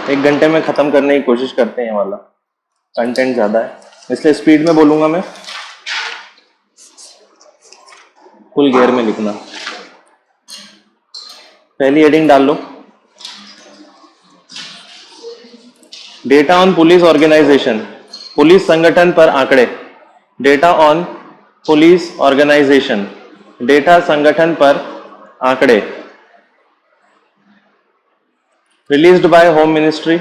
1 घंटे में खत्म करने की कोशिश करते हैं, ये वाला कंटेंट ज्यादा है इसलिए स्पीड में बोलूंगा मैं, फुल गियर में लिखना। पहली हेडिंग डाल लो, data on police organisation, police संगठन पर आंकड़े। Data on police organisation, data संगठन पर आंकड़े। रिलीज्ड बाय होम मिनिस्ट्री,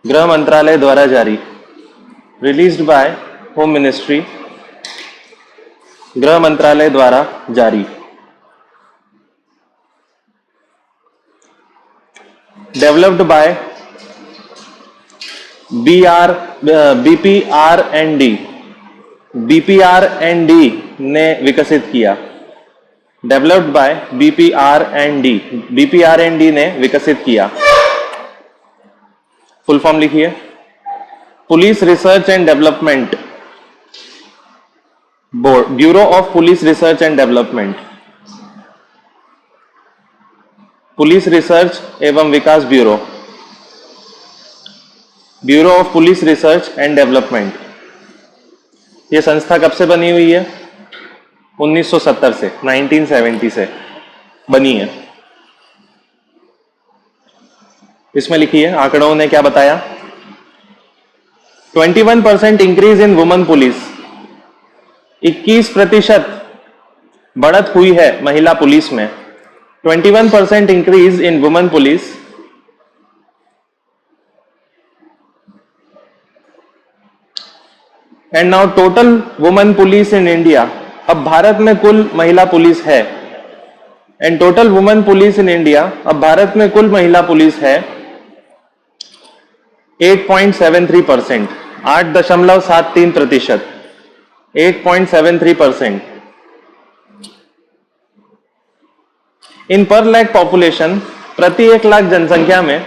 गृह मंत्रालय द्वारा जारी। रिलीज्ड बाय होम मिनिस्ट्री, गृह मंत्रालय द्वारा जारी। डेवलप्ड बाय BPR&D, BPR&D ने विकसित किया। डेवलप्ड बाय BPR&D, BPR&D ने विकसित किया। फुल फॉर्म लिखिए, police research and development board, bureau of police research and development, police रिसर्च एवं विकास bureau, bureau of police research and development. यह संस्था कब से बनी हुई है? 1970 से, 1970 से बनी है। इसमें लिखिए आंकड़ों ने क्या बताया। 21% इंक्रीज इन वुमेन पुलिस, 21% बढ़त हुई है महिला पुलिस में। 21% increase in women police, and now total women police in India, अब भारत में कुल महिला पुलिस है। And total women police in India, अब भारत में कुल महिला पुलिस है 8.73%, 8.73%, 8.73%। इन पर लैख पॉपुलेशन, प्रति 1 लाख जनसंख्या में,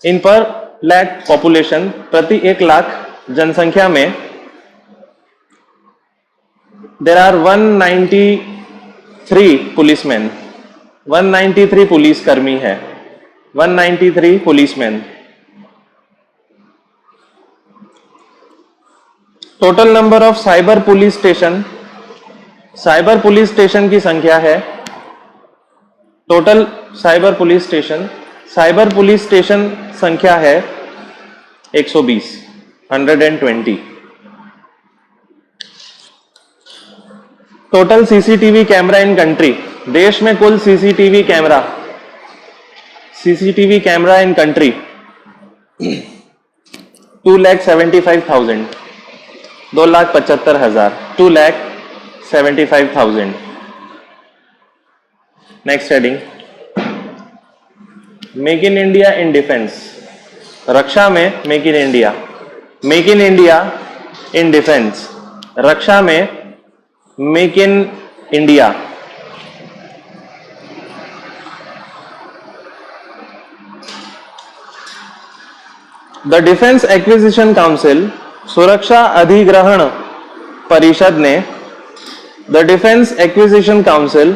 इन पर लैख पॉपुलेशन, प्रति 1 लाख जनसंख्या में देर आर 193 पुलिसमैन, 193 पुलिसकर्मी है, 193 policeman. Total number of cyber police station, cyber police station की संख्या है, total cyber police station, cyber police station संख्या है 120, 120। Total CCTV camera in country, देश में कुल CCTV camera in country 2,75,000, 2,75,000, 2,75,000। Next heading, make in India in defence, रक्षा में make in India, make in India in defence, रक्षा में make in India. The defence acquisition council, सुरक्षा अधिग्रहण परिषद ने, द डिफेंस एक्विजिशन काउंसिल,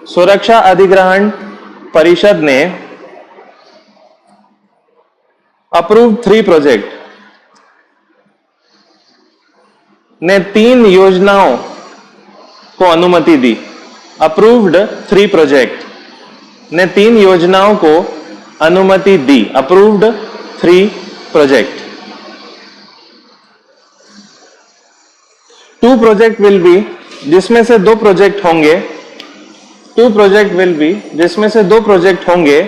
सुरक्षा अधिग्रहण परिषद ने अप्रूव 3 प्रोजेक्ट, ने 3 योजनाओं को अनुमति दी। अप्रूव्ड 3 प्रोजेक्ट, ने 3 योजनाओं को अनुमति दी। Approved 3 project. 2 project will be, जिसमें से 2 प्रोजेक्ट होंगे, 2 प्रोजेक्ट विल बी, जिसमें से 2 प्रोजेक्ट होंगे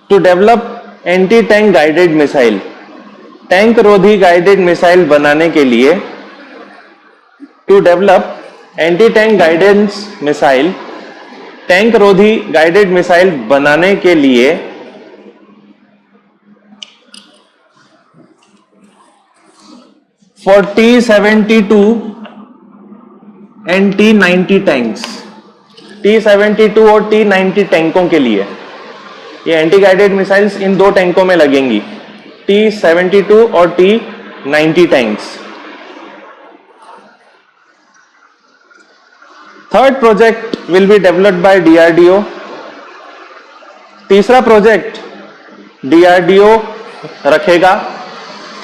to develop anti tank guided missile, tank रोधी गाइडेड मिसाइल बनाने के लिए, to develop anti tank guidance missile, tank रोधी गाइडेड मिसाइल बनाने के लिए 4072 एंड T90 टैंक्स, T72 और T90 टैंकों के लिए, ये एंटी गाइडेड मिसाइल्स इन 2 टैंकों में लगेंगी, T72 और T90 tanks. Third project will be developed by DRDO, तीसरा प्रोजेक्ट डीआरडीओ रखेगा.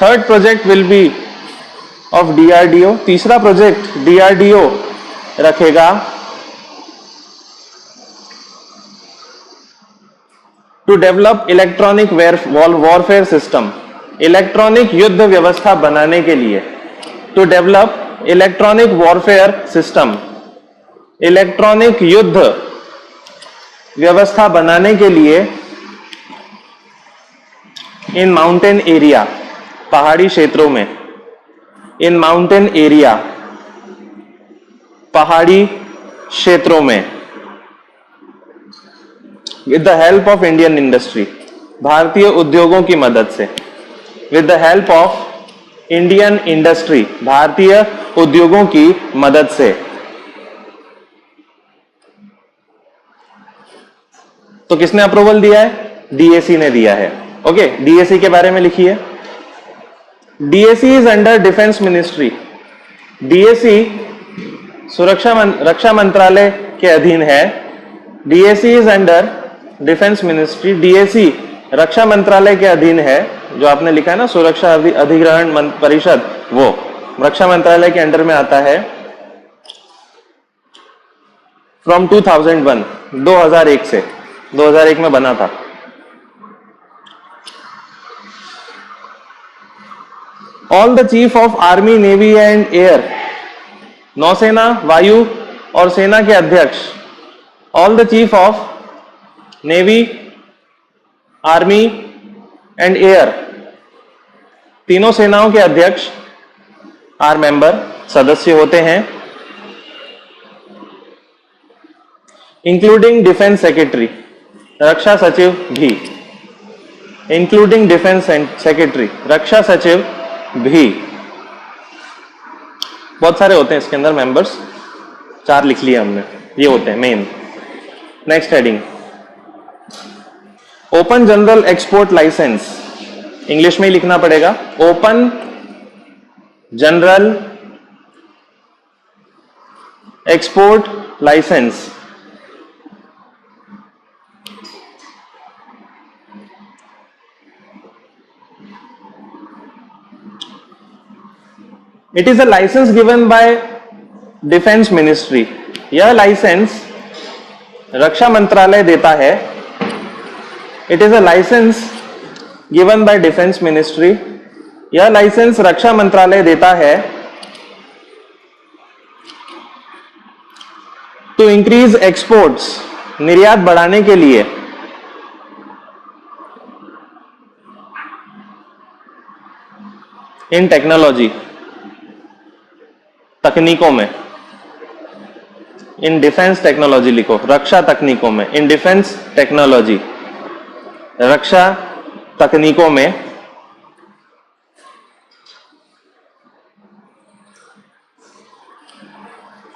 Third project will be of DRDO. तीसरा प्रोजेक्ट डीआरडीओ रखेगा to develop electronic warfare system. Electronic युद्ध व्यवस्था बनाने के लिए. To develop electronic warfare system. Electronic युद्ध व्यवस्था बनाने के लिए इन माउंटेन एरिया, पहाड़ी क्षेत्रों में. इन माउंटेन एरिया, पहाड़ी क्षेत्रों में. With the help of Indian industry, भारतीय उद्योगों की मदद से. With the help of Indian industry, भारतीय उद्योगों की मदद से. तो किसने अप्रूवल दिया है? डीएसी ने दिया है. ओके, डीएसी के बारे में लिखिए. DAC is under defence ministry. DAC रक्षा मंत्रालय के अधीन है. DAC is under defence ministry. DAC रक्षा मंत्रालय के अधीन है. जो आपने लिखा है ना, सुरक्षा अधिग्रहण परिषद, वो रक्षा मंत्रालय के अंडर में आता है. फ्रॉम 2001, 2001 से. 2001 में बना था. All the chief of army, navy and air, नौसेना, वायु और सेना के अध्यक्ष. All the chief of navy, army and air, तीनों सेनाओं के अध्यक्ष आर मेंबर, सदस्य होते हैं. इंक्लूडिंग डिफेंस सेक्रेटरी, रक्षा सचिव भी. इंक्लूडिंग डिफेंस सेक्रेटरी, रक्षा सचिव भी. बहुत सारे होते हैं इसके अंदर मेंबर्स, 4 लिख लिए हमने. ये होते हैं main. Next heading, open general export licence. English में ही लिखना पड़ेगा. Open general export licence. It is a licence given by defence ministry. यह लाइसेंस रक्षा मंत्रालय देता है. It is a licence given by defence ministry. यह लाइसेंस रक्षा मंत्रालय देता है टू इंक्रीज एक्सपोर्ट्स, निर्यात बढ़ाने के लिए. इन टेक्नोलॉजी, तकनीकों में. इन डिफेंस टेक्नोलॉजी लिखो, रक्षा तकनीकों में. इन डिफेंस टेक्नोलॉजी, रक्षा तकनीकों में.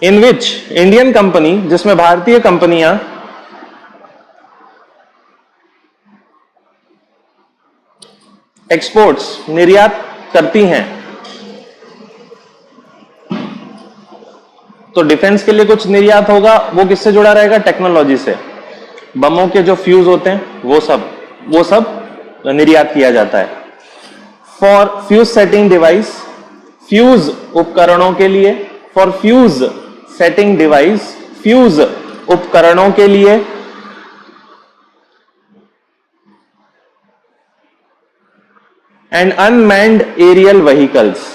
इन विच इंडियन कंपनी, जिसमें भारतीय कंपनियां एक्सपोर्ट्स, निर्यात करती हैं. तो डिफेंस के लिए कुछ निर्यात होगा, वो किससे जुड़ा रहेगा? टेक्नोलॉजी से. बमों के जो फ्यूज होते हैं वो सब निर्यात किया जाता है. For fuse setting device, fuse उपकरणों के लिए. For fuse setting device, fuse उपकरणों के लिए. एंड अनमैन्ड एरियल व्हीकल्स,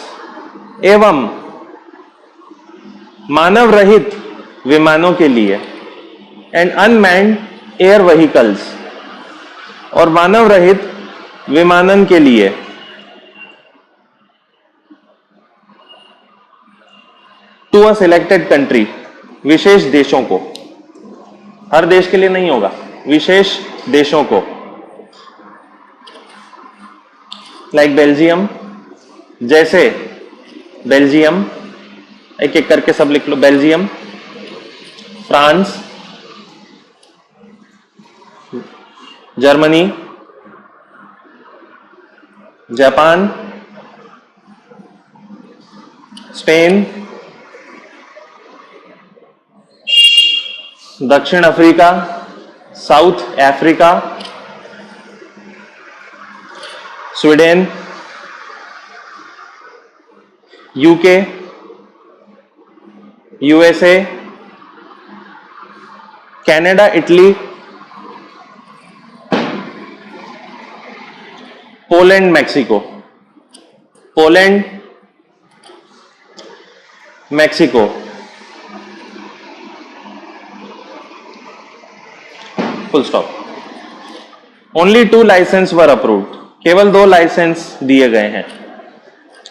एवं मानव रहित विमानों के लिए. एंड अनमैन्ड एयर व्हीकल्स, और मानव रहित विमानन के लिए. टू अ सिलेक्टेड कंट्री, विशेष देशों को. हर देश के लिए नहीं होगा, विशेष देशों को. लाइक बेल्जियम, जैसे बेल्जियम, एक एक करके सब लिख लो. Belgium, France, Germany, Japan, Spain, दक्षिण Africa, South Africa, Sweden, UK, USA, Canada, Italy, Poland, Mexico. Poland, Mexico. Full stop. Only 2 licence were approved. केवल 2 लाइसेंस दिए गए हैं।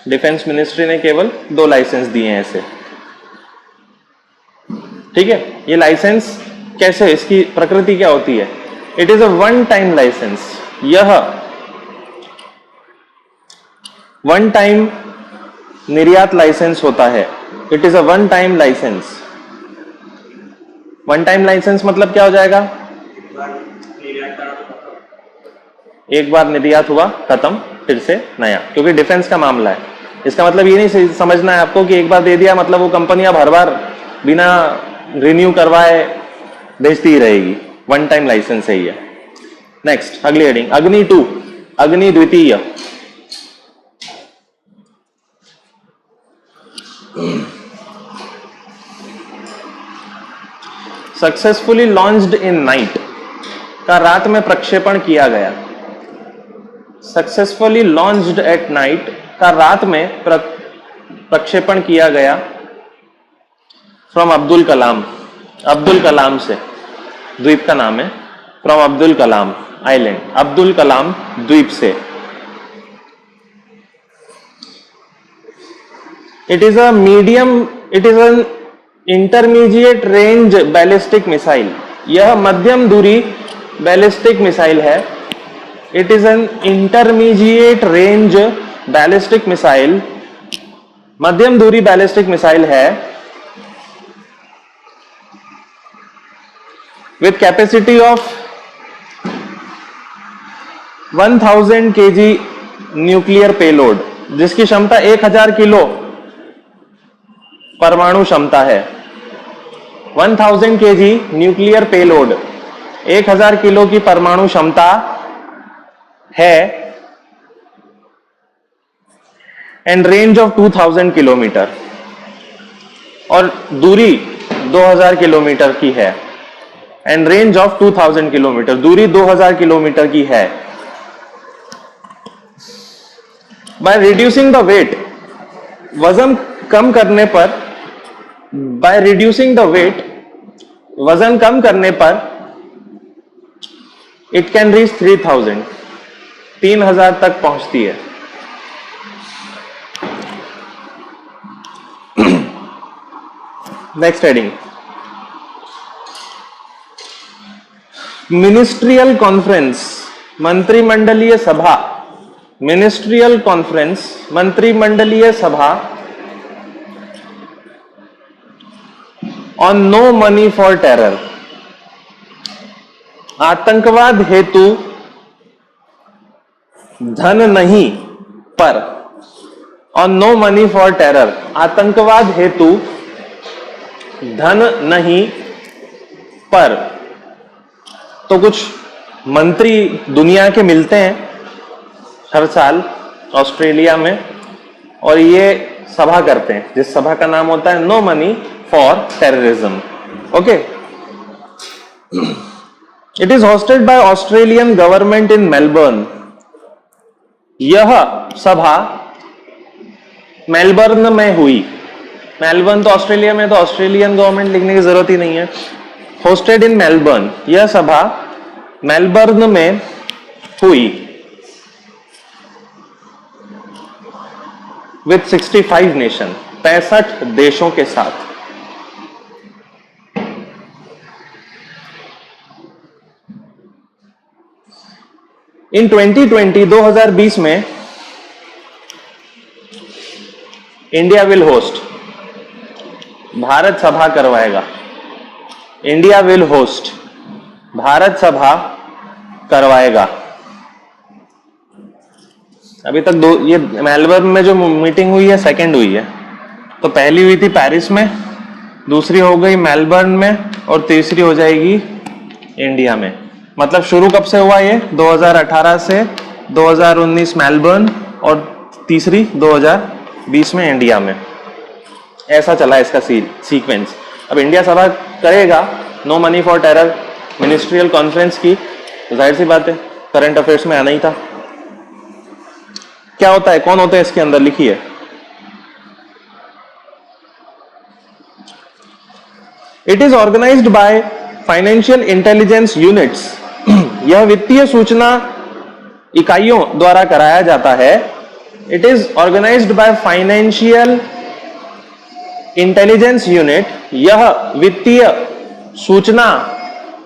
डिफेंस मिनिस्ट्री ने केवल 2 लाइसेंस दिए हैं ऐसे। ठीक है, ये लाइसेंस कैसे, इसकी प्रकृति क्या होती है? It is a one time licence. यह वन टाइम निर्यात लाइसेंस होता है। It is a one time licence. One time licence मतलब क्या हो जाएगा? एक बार निर्यात हुआ खत्म, फिर से नया, क्योंकि डिफेंस का मामला है। इसका मतलब ये नहीं समझना है आपको कि एक बार दे दिया मतलब वो कंपनियां हर बार बिना रिन्यू करवाए भेजती ही रहेगी। वन टाइम लाइसेंस है ये। नेक्स्ट, अगली हेडिंग, अग्नि 2, अग्नि द्वितीय। सक्सेसफुली लॉन्च्ड इन नाइट, का रात में प्रक्षेपण किया गया। सक्सेसफुली लॉन्च्ड एट नाइट, का रात में प्रक्षेपण किया गया। फ्रॉम अब्दुल कलाम, अब्दुल कलाम से, द्वीप का नाम है। फ्रॉम अब्दुल कलाम आइलैंड, अब्दुल कलाम द्वीप से। It is a medium, it is an intermediate range ballistic missile. यह मध्यम दूरी बैलिस्टिक मिसाइल है। It is an intermediate range ballistic missile, मध्यम दूरी बैलिस्टिक मिसाइल है। With capacity of 1000 kg nuclear payload, जिसकी क्षमता 1000 किलो परमाणु क्षमता है। 1000 kg न्यूक्लियर पेलोड, 1000 किलो की परमाणु क्षमता है। एंड रेंज ऑफ 2000 किलोमीटर, और दूरी 2000 किलोमीटर की है। एंड रेंज ऑफ 2000 किलोमीटर, दूरी 2000 किलोमीटर की है। बाय रिड्यूसिंग द वेट, वजन कम करने पर, बाय रिड्यूसिंग द वेट, वजन कम करने पर, इट कैन रीच 3000, 3000 तक पहुंचती है। नेक्स्ट हेडिंग, मिनिस्ट्रियल कॉन्फ्रेंस, मंत्रिमंडलीय सभा। मिनिस्ट्रियल कॉन्फ्रेंस, मंत्रिमंडलीय सभा on no money for terror, आतंकवाद हेतु धन नहीं पर। On no money for terror, आतंकवाद हेतु धन नहीं पर। तो कुछ मंत्री दुनिया के मिलते हैं हर साल ऑस्ट्रेलिया में, और ये सभा करते हैं, जिस सभा का नाम होता है no money for terrorism. Okay, it is hosted by Australian government in Melbourne. यह सभा मेलबर्न में हुई। मेलबर्न तो ऑस्ट्रेलिया में, तो ऑस्ट्रेलियन गवर्नमेंट लिखने की जरूरत ही नहीं है। होस्टेड इन मेलबर्न, यह सभा मेलबर्न में हुई। विथ 65 नेशन, 65 देशों के साथ। इन 2020, 2020 में इंडिया विल होस्ट, भारत सभा करवाएगा। इंडिया विल होस्ट, भारत सभा करवाएगा। अभी तक दो, ये मेलबर्न में जो मीटिंग हुई है सेकंड हुई है। तो पहली हुई थी पेरिस में, दूसरी हो गई मेलबर्न में, और तीसरी हो जाएगी इंडिया में। मतलब शुरू कब से हुआ ये? 2018 से 2019 मेलबर्न और तीसरी 2020 में इंडिया में। ऐसा चला इसका सीक्वेंस। अब इंडिया सभा करेगा no money for terror ministerial conference की, तो जाहिर सी बात है करंट अफेयर्स में आना ही था। क्या होता है, कौन होते हैं इसके अंदर, लिखिए। It is organised by financial intelligence units. यह वित्तीय सूचना इकाइयों द्वारा कराया जाता है। It is organised by financial intelligence unit, यह वित्तीय सूचना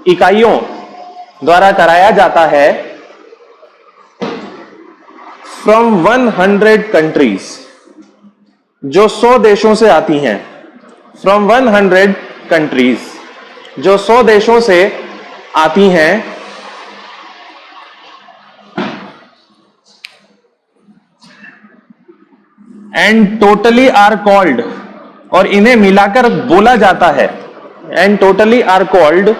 इकाइयों द्वारा कराया जाता है। फ्रॉम 100 कंट्रीज, जो 100 देशों से आती हैं। फ्रॉम 100 कंट्रीज, जो 100 देशों से आती हैं। एंड टोटली आर कॉल्ड, और इन्हें मिलाकर बोला जाता है। एंड टोटली आर कॉल्ड,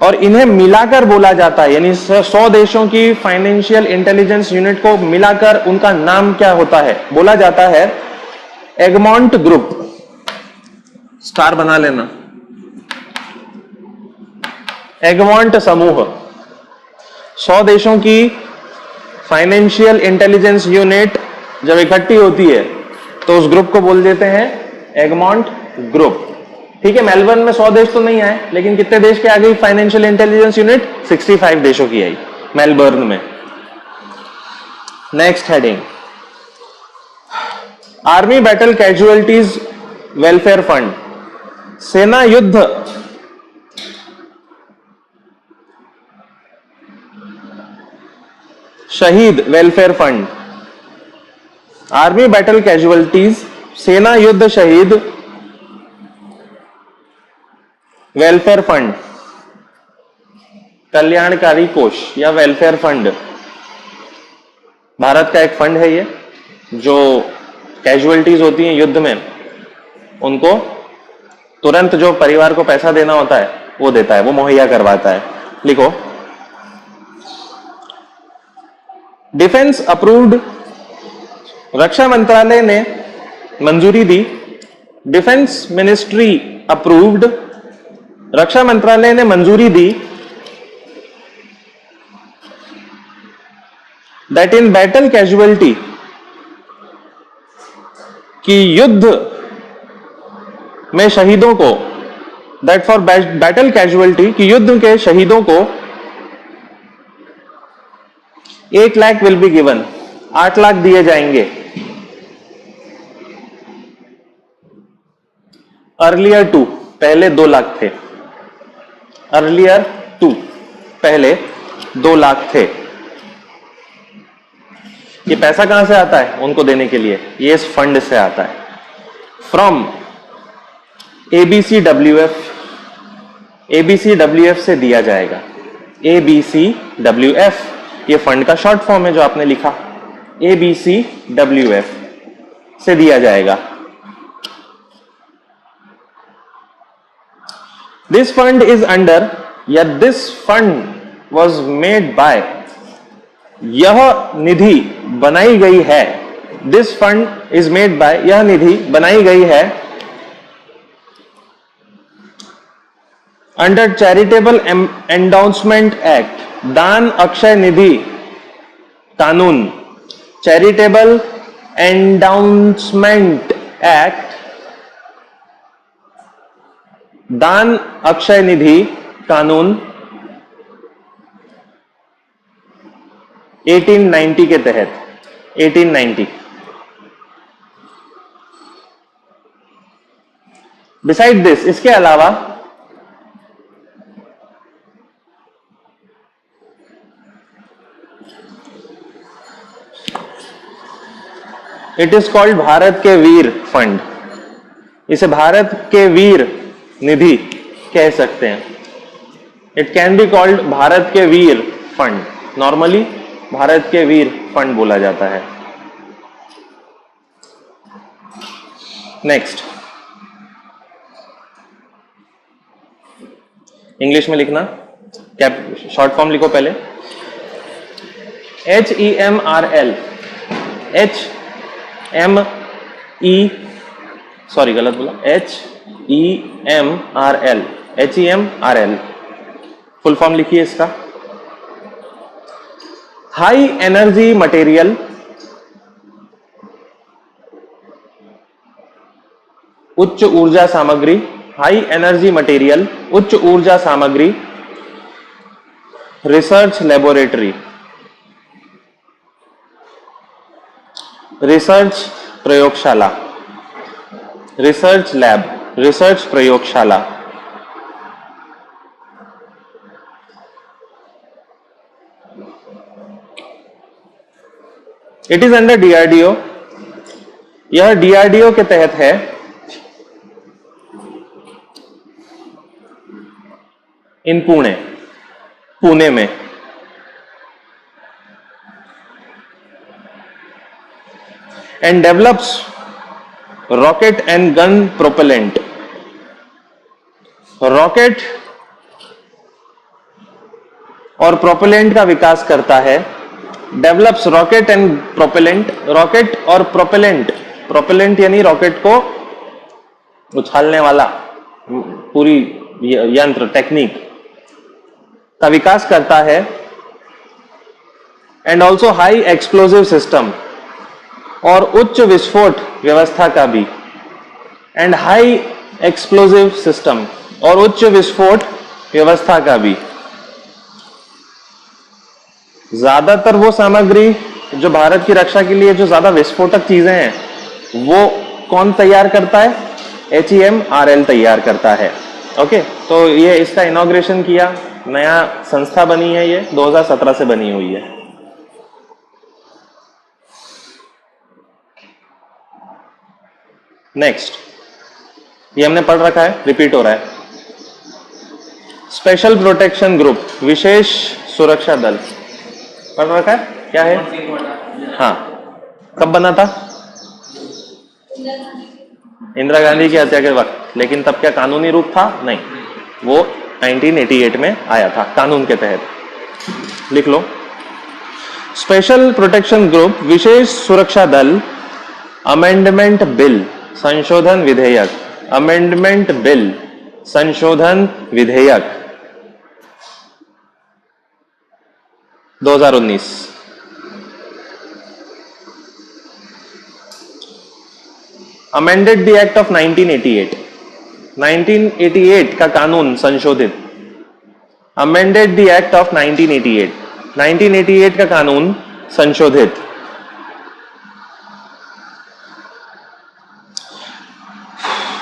और इन्हें मिलाकर बोला जाता है, यानी 100 देशों की फाइनेंशियल इंटेलिजेंस यूनिट को मिलाकर उनका नाम क्या होता है, बोला जाता है एगमॉन्ट ग्रुप। स्टार बना लेना, एगमॉन्ट समूह। 100 देशों की फाइनेंशियल इंटेलिजेंस यूनिट जब इकट्ठी होती है तो उस ग्रुप को बोल देते हैं एगमॉन्ट ग्रुप। ठीक है, मेलबर्न में 100 देश तो नहीं आए, लेकिन कितने देश के आ गई फाइनेंशियल इंटेलिजेंस यूनिट? 65 देशों की आई मेलबर्न में। Next heading, army battle casualties welfare fund. सेना युद्ध शहीद welfare fund. Army battle casualties, सेना युद्ध शहीद वेलफेयर फंड, कल्याणकारी कोष या वेलफेयर फंड, भारत का एक फंड है ये, जो कैजुअलिटीज होती हैं युद्ध में उनको तुरंत जो परिवार को पैसा देना होता है वो देता है, वो मुहैया करवाता है। लिखो, डिफेंस अप्रूव्ड, रक्षा मंत्रालय ने मंजूरी दी। डिफेंस मिनिस्ट्री अप्रूव्ड, रक्षा मंत्रालय ने मंजूरी दी। दैट इन बैटल कैजुअलिटी, कि युद्ध में शहीदों को, दैट फॉर बैटल कैजुअलिटी, कि युद्ध के शहीदों को 8 lakh will be given, 8 lakh दिए जाएंगे। अर्लियर 2, पहले 2 लाख थे। अर्लियर 2, पहले 2 लाख थे। ये पैसा कहां से आता है उनको देने के लिए? ये इस फंड से आता है, फ्रॉम ABCWF। ABCWF से दिया जाएगा। ABCWF ये फंड का शॉर्ट फॉर्म है जो आपने लिखा, ABCWF से दिया जाएगा। दिस फंड इज अंडर, या this fund was made by, यह निधि बनाई गई है। This fund is made by, यह निधि बनाई गई है अंडर चैरिटेबल एंडाउंसमेंट एक्ट, दान अक्षय निधि कानून। चैरिटेबल एंडाउंसमेंट एक्ट, दान अक्षय निधि कानून 1890 के तहत, 1890। बिसाइड दिस, इसके अलावा इट इज कॉल्ड भारत के वीर फंड। इसे भारत के वीर निधि कह सकते हैं। It can be called Bharat के वीर फंड। नॉर्मली भारत के वीर फंड बोला जाता है। नेक्स्ट, इंग्लिश में लिखना, क्या शॉर्ट फॉर्म लिखो पहले, HEMRL, सॉरी गलत बोला, HEMRL फुल फॉर्म लिखिए इसका, हाई एनर्जी मटेरियल, उच्च ऊर्जा सामग्री, हाई एनर्जी मटेरियल उच्च ऊर्जा सामग्री, रिसर्च लेबोरेटरी, रिसर्च प्रयोगशाला, रिसर्च लैब, रिसर्च प्रयोगशाला, इट इज अंडर DRDO, यह DRDO के तहत है, इन पुणे में, and develops rocket and gun propellant, rocket और प्रोपेलेंट का विकास करता है, develops rocket and propellant, rocket और प्रोपेलेंट, प्रोपेलेंट यानी रॉकेट को उछालने वाला पूरी यंत्र टेक्निक का विकास करता है, and also high explosive system, और उच्च विस्फोट व्यवस्था का भी, एंड हाई एक्सप्लोजिव सिस्टम और उच्च विस्फोट व्यवस्था का भी। ज्यादातर वो सामग्री जो भारत की रक्षा के लिए जो ज्यादा विस्फोटक चीजें हैं वो कौन तैयार करता है, HEMRL तैयार करता है। ओके, तो ये इसका इनॉग्रेशन किया, नया संस्था बनी है, ये 2017 से बनी हुई है। नेक्स्ट, ये हमने पढ़ रखा है, रिपीट हो रहा है, स्पेशल प्रोटेक्शन ग्रुप, विशेष सुरक्षा दल, पढ़ रखा है, क्या है? हाँ, कब बना था? इंदिरा गांधी की हत्या के वक्त, लेकिन तब क्या कानूनी रूप था? नहीं, वो 1988 में आया था कानून के तहत। लिख लो, स्पेशल प्रोटेक्शन ग्रुप, विशेष सुरक्षा दल, अमेंडमेंट बिल, संशोधन विधेयक, अमेंडमेंट बिल, संशोधन विधेयक 2019। अमेंडेड द एक्ट ऑफ 1988, 1988 का कानून संशोधित, अमेंडेड द एक्ट ऑफ 1988, 1988 का कानून संशोधित।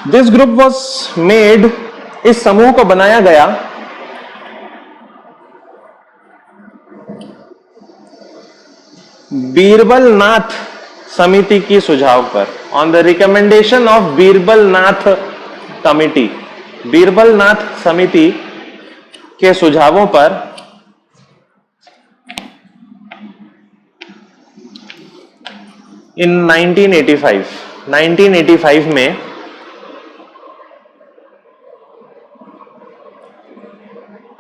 दिस ग्रुप वॉज मेड, इस समूह को बनाया गया बीरबल नाथ समिति की सुझाव पर, on the recommendation of Birbal Nath committee, Birbal Nath समिति के सुझावों पर इन 1985 में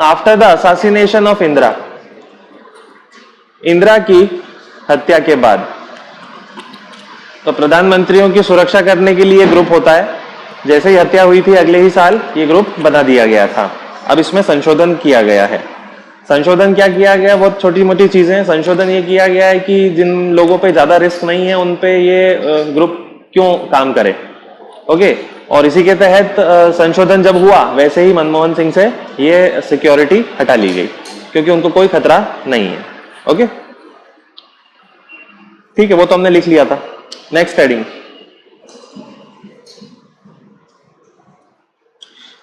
after the assassination of Indira, Indira की हत्या के बाद, तो प्रधानमंत्रियों की सुरक्षा करने के लिए ग्रुप होता है, जैसे ही हत्या हुई थी अगले ही साल ये ग्रुप बना दिया गया था। अब इसमें संशोधन किया गया है। संशोधन क्या किया गया? बहुत छोटी मोटी चीजें हैं। संशोधन ये किया गया है कि जिन लोगों पे ज्यादा रिस्क नहीं है उन पे ये ग्रुप क्यों काम करे। ओके, और इसी के तहत संशोधन जब हुआ वैसे ही मनमोहन सिंह से ये सिक्योरिटी हटा ली गई क्योंकि उनको कोई खतरा नहीं है। ओके, ठीक है, वो तो हमने लिख लिया था। Next heading,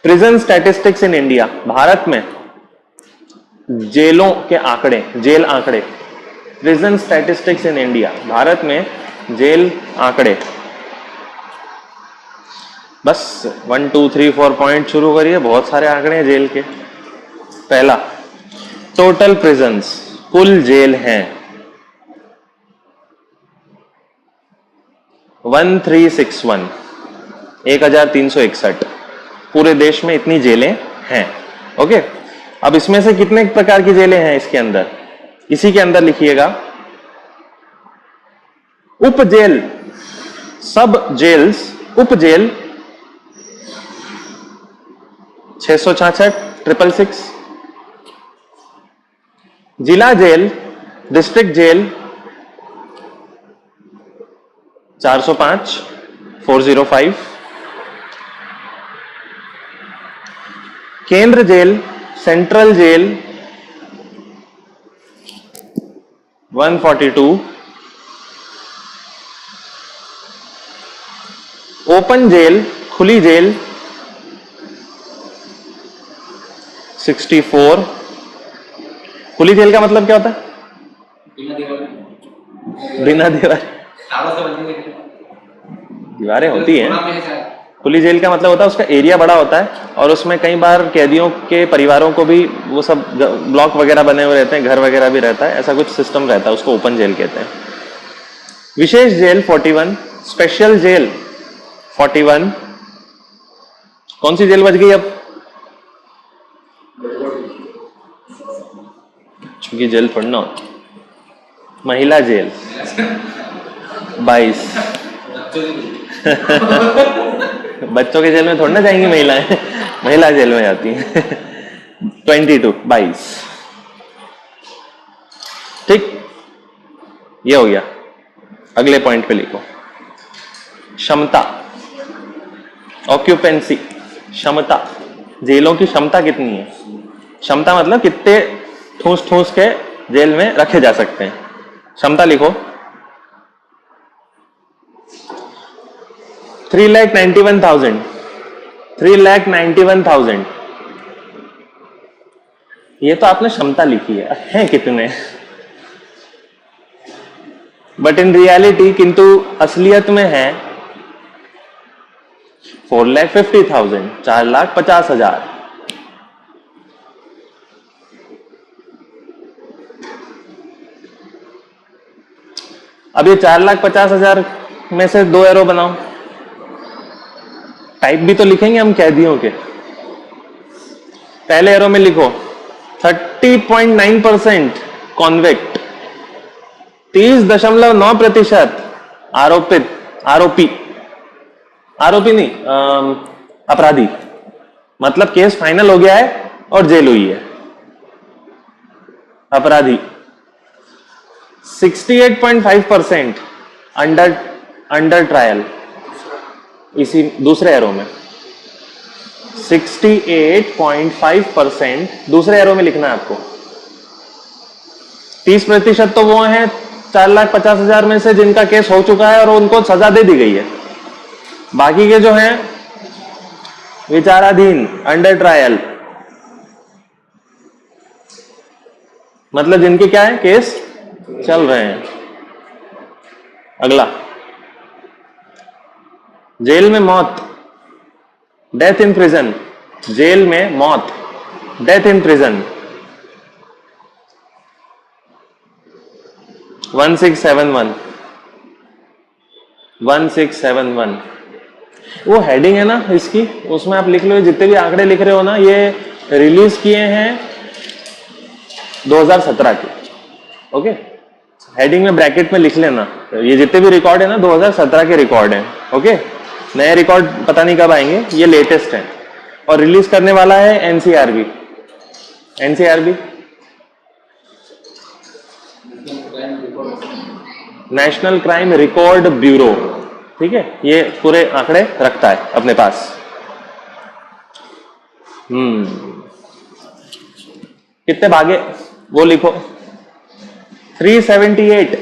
prison statistics in India, Bharat में जेलों के आंकड़े, जेल आंकड़े, prison statistics in India, Bharat में जेल आंकड़े। बस 1 2 3 4 पॉइंट शुरू करिए, बहुत सारे आंकड़े हैं जेल के। पहला, टोटल प्रिजन्स, कुल जेल हैं 1361, 1361 पूरे देश में इतनी जेलें हैं। ओके, अब इसमें से कितने प्रकार की जेलें हैं इसके अंदर, इसी के अंदर लिखिएगा। उप जेल, सब जेल्स, उप जेल 666, 666, जिला जेल, डिस्ट्रिक्ट जेल 405, 405, केंद्र jail, central jail 142, open jail, खुली जेल 64। खुली जेल का मतलब क्या होता है? बिना दीवार, दीवारें होती हैं। खुली जेल का मतलब होता है उसका एरिया बड़ा होता है और उसमें कई बार कैदियों के परिवारों को भी वो सब ब्लॉक वगैरह बने हुए रहते हैं, घर वगैरह भी रहता है, ऐसा कुछ सिस्टम रहता है, उसको ओपन जेल कहते हैं। विशेष जेल 41, स्पेशल जेल 41। कौन सी जेल बच गई अब? चूंकि जेल थोड़ी ना होती। महिला जेल 22। बच्चों के जेल में थोड़ी ना जाएंगी महिलाएं, महिला जेल में जाती हैं। 22, 22। ठीक, ये हो गया। अगले पॉइंट पे लिखो क्षमता, ऑक्यूपेंसी, क्षमता। जेलों की क्षमता कितनी है? क्षमता मतलब कितने ठूस ठूस के जेल में रखे जा सकते हैं। क्षमता लिखो 3,91,000, 3,91,000। ये तो आपने क्षमता लिखी है कितने? बट इन रियलिटी, किंतु असलियत में है 4,50,000, 4,50,000। अब ये 4,50,000 में से 2 एरो बनाओ। टाइप भी तो लिखेंगे हम कैदियों के। पहले एरो में लिखो 30.9% कॉन्विक्ट, 30.9% आरोपित, आरोपी, आरोपी नहीं, अपराधी। मतलब केस फाइनल हो गया है और जेल हुई है। अपराधी 68.5% अंडर ट्रायल, इसी दूसरे एरो में 68.5% दूसरे एरो में लिखना है आपको। 30% तो वो हैं 4,50,000 में से जिनका केस हो चुका है और उनको सजा दे दी गई है। बाकी के जो हैं विचाराधीन, अंडर ट्रायल, मतलब जिनके क्या है, केस चल रहे हैं। अगला, जेल में मौत, डेथ इन प्रिजन, जेल में मौत, डेथ इन प्रिजन 1671, 1671। वो हेडिंग है ना इसकी, उसमें आप लिख लो, जितने भी आंकड़े लिख रहे हो ना, ये रिलीज किए हैं 2017 के। ओके, हेडिंग में ब्रैकेट में लिख लेना, ये जितने भी रिकॉर्ड है ना 2017 के रिकॉर्ड हैं। ओके, नए रिकॉर्ड पता नहीं कब आएंगे, ये लेटेस्ट है और रिलीज करने वाला है NCRB. NCRB national crime record bureau, ठीक है, ये पूरे आंकड़े रखता है अपने पास। कितने भागे वो लिखो 378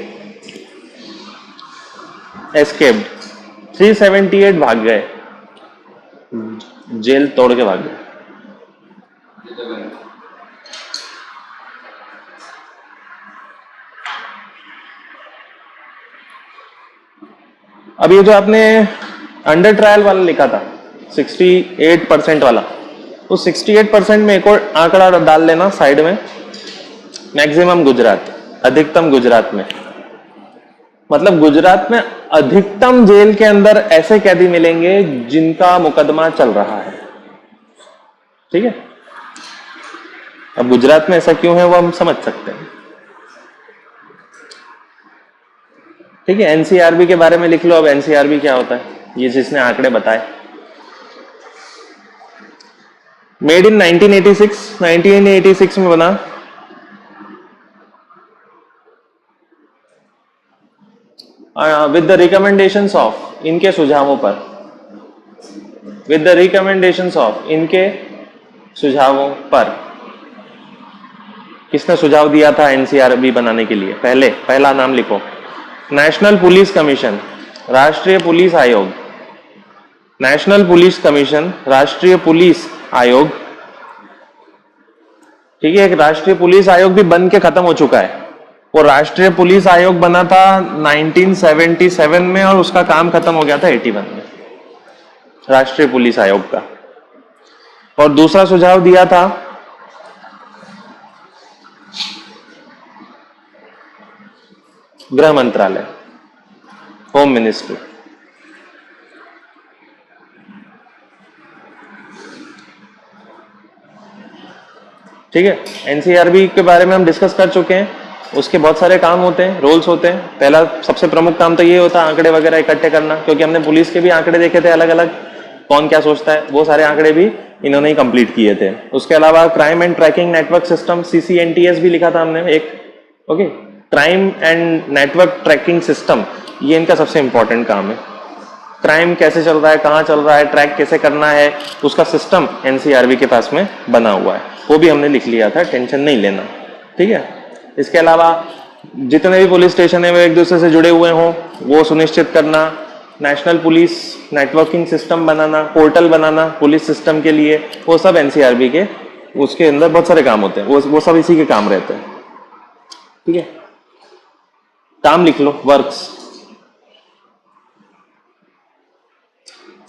एस्केप्ड, 378 भाग गए, जेल तोड़ के भाग गए। अब ये जो आपने अंडर ट्रायल वाला लिखा था 68% वाला, उस 68% में एक और आंकड़ा डाल लेना साइड में, मैक्सिमम गुजरात, अधिकतम गुजरात में। मतलब गुजरात में अधिकतम जेल के अंदर ऐसे कैदी मिलेंगे जिनका मुकदमा चल रहा है। ठीक है, अब गुजरात में ऐसा क्यों है वो हम समझ सकते हैं। ठीक है, एनसीआरबी के बारे में लिख लो। अब एनसीआरबी क्या होता है, ये जिसने आंकड़े बताए। मेड इन 1986 में बना। विद द रिकमेंडेशंस ऑफ, इनके सुझावों पर, विद द रिकमेंडेशंस ऑफ, इनके सुझावों पर। किसने सुझाव दिया था एनसीआरबी बनाने के लिए? पहला नाम लिखो, नेशनल पुलिस कमीशन, राष्ट्रीय पुलिस आयोग। नेशनल पुलिस कमीशन, राष्ट्रीय पुलिस आयोग। ठीक है, एक राष्ट्रीय पुलिस आयोग भी बन के खत्म हो चुका है। वो राष्ट्रीय पुलिस आयोग बना था 1977 में और उसका काम खत्म हो गया था 81 में, राष्ट्रीय पुलिस आयोग का। और दूसरा सुझाव दिया था गृह मंत्रालय, होम मिनिस्ट्री। ठीक है, एनसीआरबी के बारे में हम डिस्कस कर चुके हैं। उसके बहुत सारे काम होते हैं, रोल्स होते हैं। पहला सबसे प्रमुख काम तो ये होता है आंकड़े वगैरह इकट्ठे करना, क्योंकि हमने पुलिस के भी आंकड़े देखे थे अलग अलग, कौन क्या सोचता है, वो सारे आंकड़े भी इन्होंने ही कंप्लीट किए थे। उसके अलावा crime and tracking network system, CCNTS भी लिखा था हमने एक। Okay, crime and network tracking system, ये इनका सबसे इंपॉर्टेंट काम है। क्राइम कैसे चल रहा है, कहाँ चल रहा है, ट्रैक कैसे करना है, उसका सिस्टम एनसीआरबी के पास में बना हुआ है। वो भी हमने लिख लिया था, टेंशन नहीं लेना। ठीक है, इसके अलावा जितने भी पुलिस स्टेशन है वो एक दूसरे से जुड़े हुए हों, वो सुनिश्चित करना। नेशनल पुलिस नेटवर्किंग सिस्टम बनाना, पोर्टल बनाना पुलिस सिस्टम के लिए, वो सब एनसीआरबी के, उसके अंदर बहुत सारे काम होते हैं, वो सब इसी के काम रहते हैं। ठीक है, काम लिख लो, वर्क्स।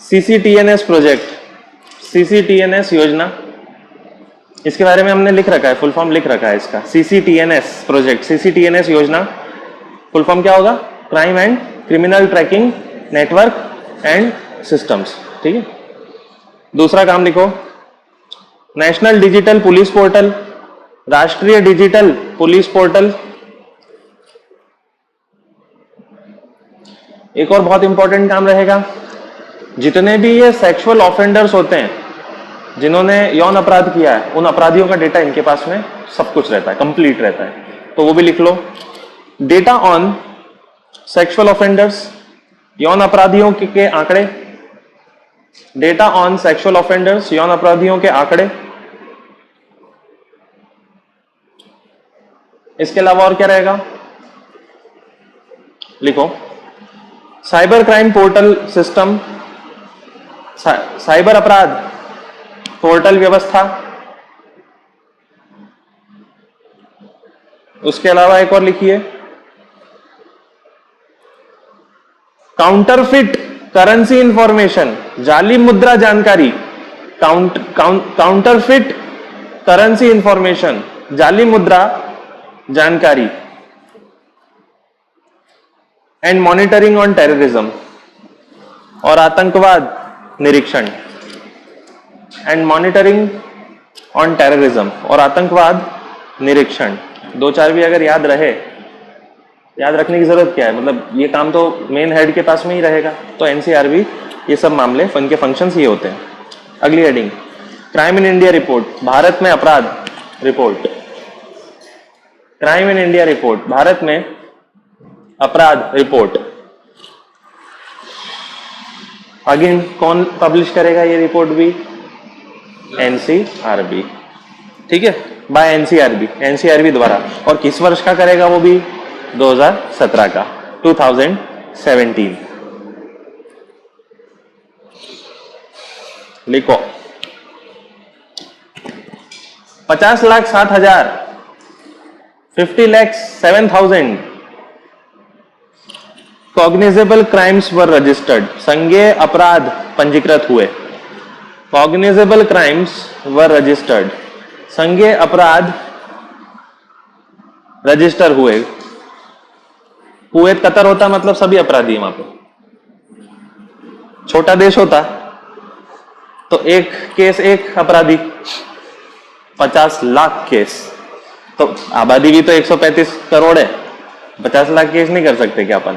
सीसीटीएनएस प्रोजेक्ट, सीसीटीएनएस योजना, इसके बारे में हमने लिख रखा है, फुल फॉर्म लिख रखा है इसका। सीसीटीएनएस प्रोजेक्ट, सीसीटीएनएस योजना, फुल फॉर्म क्या होगा? Crime and criminal tracking network and systems. ठीक है, दूसरा काम लिखो, नेशनल डिजिटल पुलिस पोर्टल, राष्ट्रीय डिजिटल पुलिस पोर्टल। एक और बहुत इंपॉर्टेंट काम रहेगा, जितने भी ये सेक्सुअल ऑफेंडर्स होते हैं, जिन्होंने यौन अपराध किया है, उन अपराधियों का डेटा इनके पास में सब कुछ रहता है, कंप्लीट रहता है, तो वो भी लिख लो। डेटा ऑन सेक्सुअल ऑफेंडर्स, यौन अपराधियों के आंकड़े, डेटा ऑन सेक्सुअल ऑफेंडर्स, यौन अपराधियों के आंकड़े। इसके अलावा और क्या रहेगा, लिखो, cyber crime portal system, cyber अपराध पोर्टल व्यवस्था। उसके अलावा एक और लिखिए, काउंटरफिट करेंसी इंफॉर्मेशन, जाली मुद्रा जानकारी, काउंटरफिट करेंसी इंफॉर्मेशन, जाली मुद्रा जानकारी, एंड मॉनिटरिंग ऑन टेररिज्म, और आतंकवाद निरीक्षण, एंड मॉनिटरिंग ऑन टेररिज्म और आतंकवाद निरीक्षण। दो चार भी अगर याद रहे, याद रखने की जरूरत क्या है, मतलब ये काम तो मेन हेड के पास में ही रहेगा। तो एनसीआरबी ये सब मामले, इनके फंक्शंस ये होते हैं। अगली heading, crime in India report, Bharat में अपराध report, crime in India report, Bharat में अपराध रिपोर्ट। अगेन कौन पब्लिश करेगा ये रिपोर्ट भी? एनसीआरबी। ठीक है, बाय एनसीआरबी, एनसीआरबी द्वारा। और किस वर्ष का करेगा वो भी? 2017 का, 2017। लिखो, 50,07,000, 50,07,000 कॉग्निजेबल क्राइम्स वर रजिस्टर्ड, संज्ञेय अपराध पंजीकृत हुए। कॉग्निजेबल क्राइम्स वर रजिस्टर्ड, संज्ञेय अपराध रजिस्टर हुए। कुवैत कतर होता मतलब सभी अपराधी वहां पे। छोटा देश होता तो एक केस एक अपराधी, 50 लाख केस, तो आबादी भी तो 135 करोड़ है, 50 लाख केस नहीं कर सकते क्या अपन?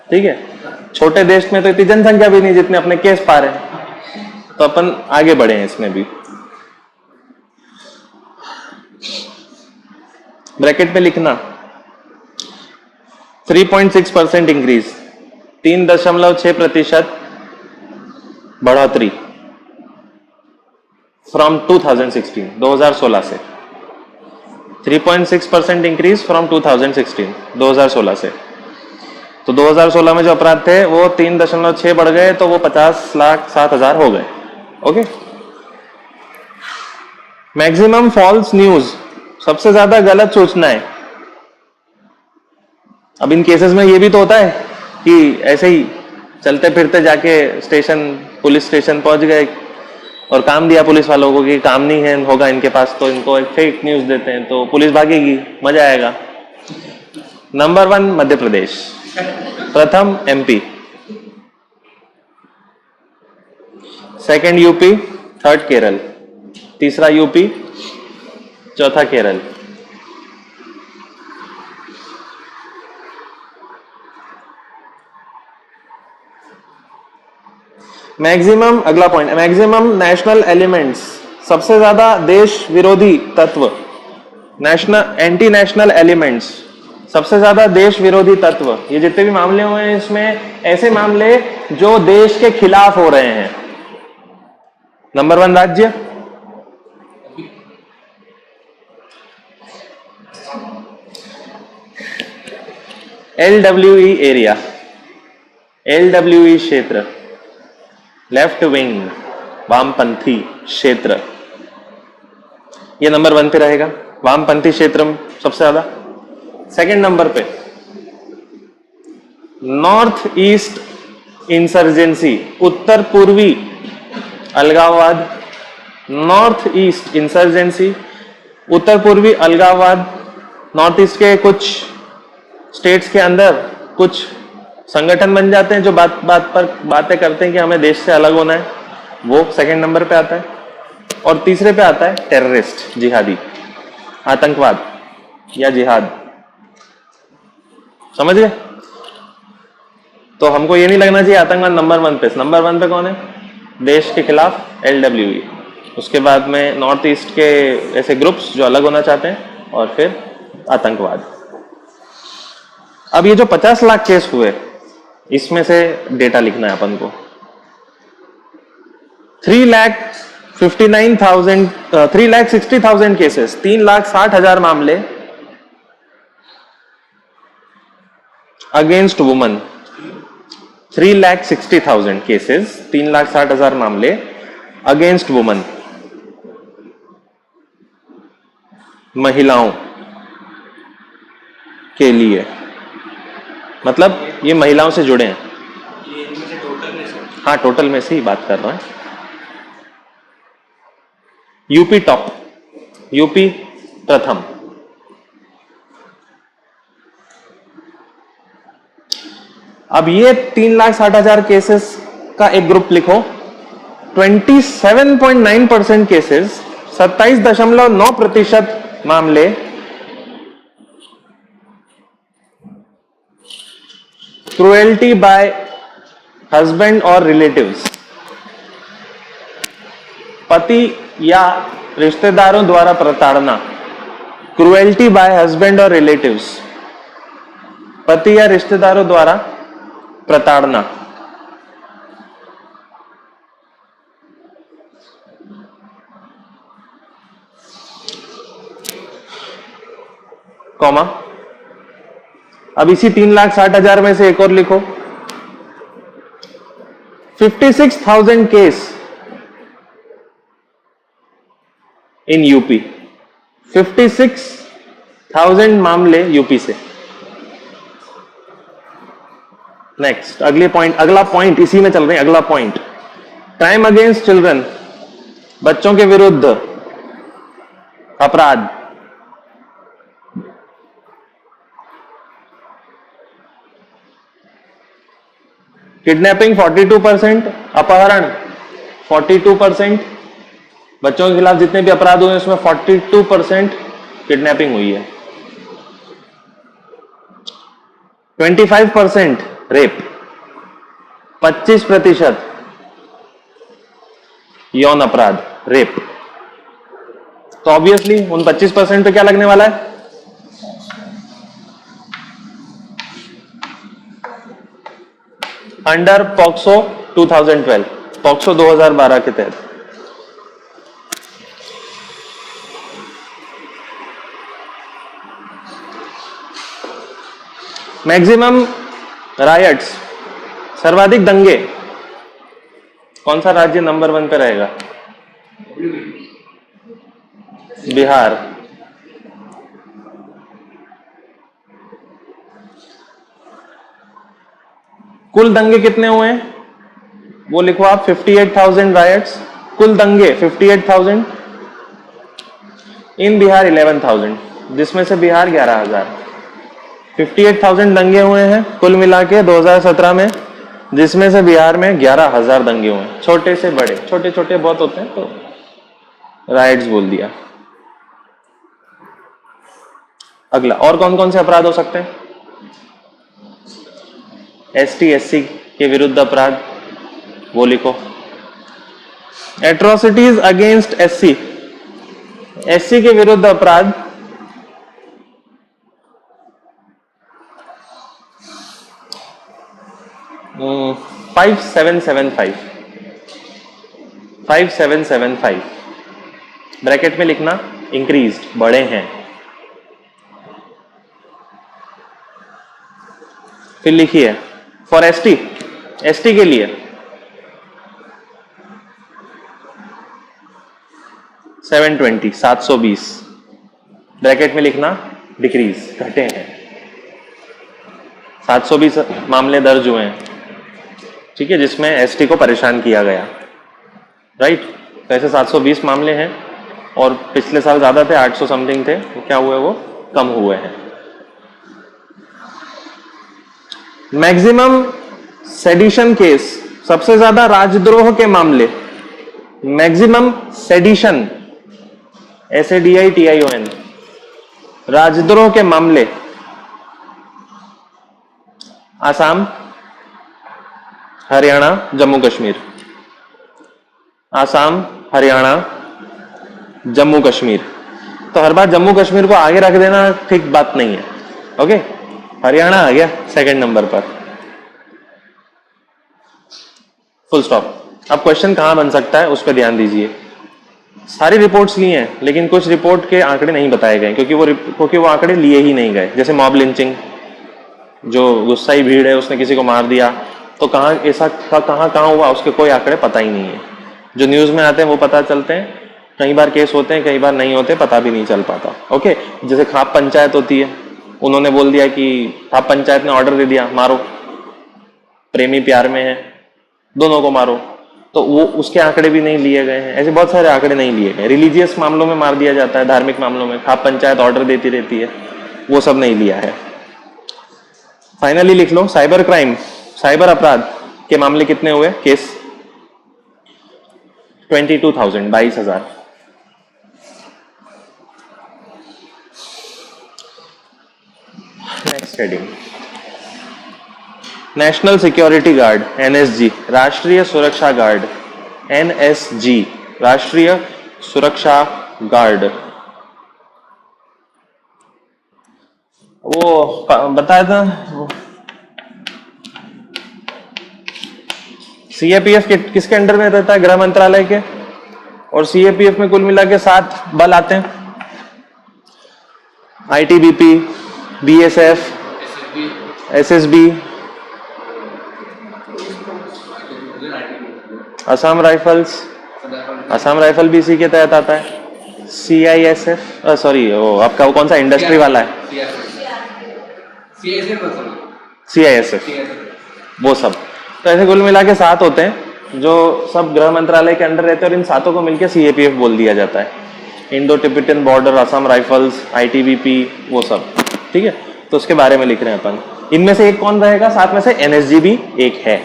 ठीक है, छोटे देश में तो इतनी जनसंख्या भी नहीं जितने अपने केस पा रहे हैं, तो अपन आगे बढ़े हैं इसमें भी। ब्रैकेट में लिखना 3.6% इंक्रीज, 3.6% बढ़ोतरी फ्रॉम 2016 से, 3.6% इंक्रीज फ्रॉम 2016 से। तो 2016 में जो अपराध थे वो 3.6 बढ़ गए, तो वो 50,07,000 हो गए। ओके। मैक्सिमम फॉल्स न्यूज, सबसे ज्यादा गलत सूचनाएं। अब इन केसेस में ये भी तो होता है कि ऐसे ही चलते फिरते जाके स्टेशन, पुलिस स्टेशन पहुंच गए और काम दिया पुलिस वालों को कि काम नहीं है होगा इनके पास, तो इनको एक फेक न्यूज देते हैं, तो पुलिस भागेगी, मजा आएगा। नंबर 1 मध्य प्रदेश, प्रथम MP, second UP, third Kerala, तीसरा यूपी, चौथा केरल। मैक्सिमम, अगला पॉइंट, मैक्सिमम नेशनल एलिमेंट्स, सबसे ज्यादा देश विरोधी तत्व, नेशनल एंटी नेशनल एलिमेंट्स, सबसे ज्यादा देश विरोधी तत्व। ये जितने भी मामले हुए हैं इसमें ऐसे मामले जो देश के खिलाफ हो रहे हैं। नंबर 1 राज्य, LWE एरिया, LWE क्षेत्र, लेफ्ट विंग, वामपंथी क्षेत्र, ये नंबर 1 पे रहेगा, वामपंथी क्षेत्र सबसे ज्यादा। सेकंड नंबर पे नॉर्थ ईस्ट इंसर्जेंसी, उत्तर पूर्वी अलगाववाद, नॉर्थ ईस्ट इंसर्जेंसी, उत्तर पूर्वी अलगाववाद। नॉर्थ ईस्ट के कुछ स्टेट्स के अंदर कुछ संगठन बन जाते हैं जो बात बात पर बातें करते हैं कि हमें देश से अलग होना है, वो सेकंड नंबर पे आता है। और तीसरे पे आता है टेररिस्ट, जिहादी, आतंकवाद या जिहाद। समझ गए? तो हमको ये नहीं लगना चाहिए आतंकवाद नंबर 1 पे। नंबर 1 पे कौन है? देश के खिलाफ LWE, उसके बाद में नॉर्थ ईस्ट के ऐसे ग्रुप्स जो अलग होना चाहते हैं, और फिर आतंकवाद। अब ये जो 50 लाख केस हुए इसमें से डेटा लिखना है अपन को। 3,60,000 केसेस, 3,60,000 मामले अगेंस्ट वुमन। 3,60,000 केसेस, 3,60,000 मामले अगेंस्ट वुमन, महिलाओं के लिए। मतलब ये महिलाओं से जुड़े हैं। हाँ, टोटल में से ही बात कर रहा है। यूपी टॉप, यूपी प्रथम। अब ये 3,60,000 केसेस का एक ग्रुप लिखो। 27.9% केसेस, 27.9% मामले क्रुएल्टी बाय हस्बैंड और रिलेटिव्स, पति या रिश्तेदारों द्वारा प्रताड़ना। क्रुएल्टी बाय हस्बैंड और रिलेटिव्स, पति या रिश्तेदारों द्वारा प्रताड़ना। कॉमा। अब इसी 3,60,000 में से एक और लिखो। 56,000 केस इन यूपी, 56,000 मामले यूपी से। नेक्स्ट, अगला पॉइंट इसी में चल रहे हैं। अगला पॉइंट, क्राइम अगेंस्ट चिल्ड्रन, बच्चों के विरुद्ध अपराध। किडनैपिंग 42%, अपहरण 42%, बच्चों के खिलाफ जितने भी अपराध हुए उसमें 42% किडनैपिंग हुई है, 25% रेप, 25% यौन अपराध रेप। तो ऑब्वियसली उन 25% पे क्या लगने वाला है? अंडर पॉक्सो 2012, पॉक्सो 2012 के तहत। मैक्सिमम रायट्स, सर्वाधिक दंगे, कौन सा राज्य नंबर 1 पे रहेगा? बिहार। कुल दंगे कितने हुए हैं वो लिखो आप, 58,000 रायट्स, कुल दंगे 58,000, इन बिहार 11,000, जिसमें से बिहार 11,000। 58,000 दंगे हुए हैं कुल मिला के 2017 में, जिसमें से बिहार में 11,000 दंगे हुए हैं, छोटे से बड़े, छोटे छोटे बहुत होते हैं तो राइट्स बोल दिया। अगला, और कौन कौन से अपराध हो सकते हैं? एसटी एससी के विरुद्ध अपराध, वो लिखो। एट्रोसिटीज अगेंस्ट एससी, एससी के विरुद्ध अपराध, हम्म, 5775, 5775 ब्रैकेट में लिखना, इंक्रीज्ड, बढ़े हैं। फिर लिखिए फॉर एसटी, एसटी के लिए 720, 720 ब्रैकेट में लिखना, डिक्रीज, घटे हैं। 720 मामले दर्ज हुए हैं, ठीक है, जिसमें एसटी को परेशान किया गया, राइट। तो ऐसे 720 मामले हैं और पिछले साल ज्यादा थे, 800 समथिंग थे, तो क्या हुए, वो कम हुए हैं। मैक्सिमम सेडिशन केस, सबसे ज्यादा राजद्रोह के मामले, मैक्सिमम सेडिशन, SADITION, राजद्रोह के मामले, आसाम, हरियाणा, जम्मू कश्मीर, आसाम, हरियाणा, जम्मू कश्मीर। तो हर बार जम्मू कश्मीर को आगे रख देना ठीक बात नहीं है, ओके। हरियाणा आ गया सेकंड नंबर पर, फुल स्टॉप। अब क्वेश्चन कहां बन सकता है उस पर ध्यान दीजिए। सारी रिपोर्ट्स ली हैं, लेकिन कुछ रिपोर्ट के आंकड़े नहीं बताए गए, क्योंकि वो आंकड़े लिए ही नहीं गए। जैसे मॉब लिंचिंग, जो गुस्साई भीड़ है उसने किसी को मार दिया, तो कहाँ ऐसा कहाँ हुआ उसके कोई आंकड़े पता ही नहीं है। जो न्यूज में आते हैं वो पता चलते हैं, कई बार केस होते हैं, कई बार नहीं होते, पता भी नहीं चल पाता, ओके। जैसे खाप पंचायत होती है, उन्होंने बोल दिया कि खाप पंचायत ने ऑर्डर दे दिया, मारो, प्रेमी प्यार में है, दोनों को मारो, तो वो उसके आंकड़े भी नहीं लिए गए हैं। ऐसे बहुत सारे आंकड़े नहीं लिए गए। रिलीजियस मामलों में मार दिया जाता है, धार्मिक मामलों में खाप पंचायत ऑर्डर देती रहती है, वो सब नहीं लिया है। फाइनली लिख लो, साइबर क्राइम, साइबर अपराध के मामले कितने हुए case? 22,000, 22,000। Next heading, national security guard, NSG, राष्ट्रीय सुरक्षा गार्ड, NSG, राष्ट्रीय सुरक्षा गार्ड। वो बताया था, CAPF किसके अंडर में रहता है? गृह मंत्रालय के। और CAPF में कुल मिला के 7 बल आते हैं, ITBP, BSF, SSB, Assam rifles, Assam rifle भी इसी के तहत आता है, CISF, सॉरी वो आपका वो कौन सा इंडस्ट्री वाला है? CISF, वो सब। तो ऐसे कुल मिला के 7 होते हैं जो सब गृह मंत्रालय के अंडर रहते हैं, और इन 7 को मिलकर CAPF बोल दिया जाता है। Indo Tibetan border, Assam rifles, ITBP, वो सब, ठीक है। तो उसके बारे में लिख रहे हैं अपन। इनमें से एक कौन रहेगा? 7 में से NSG भी एक है।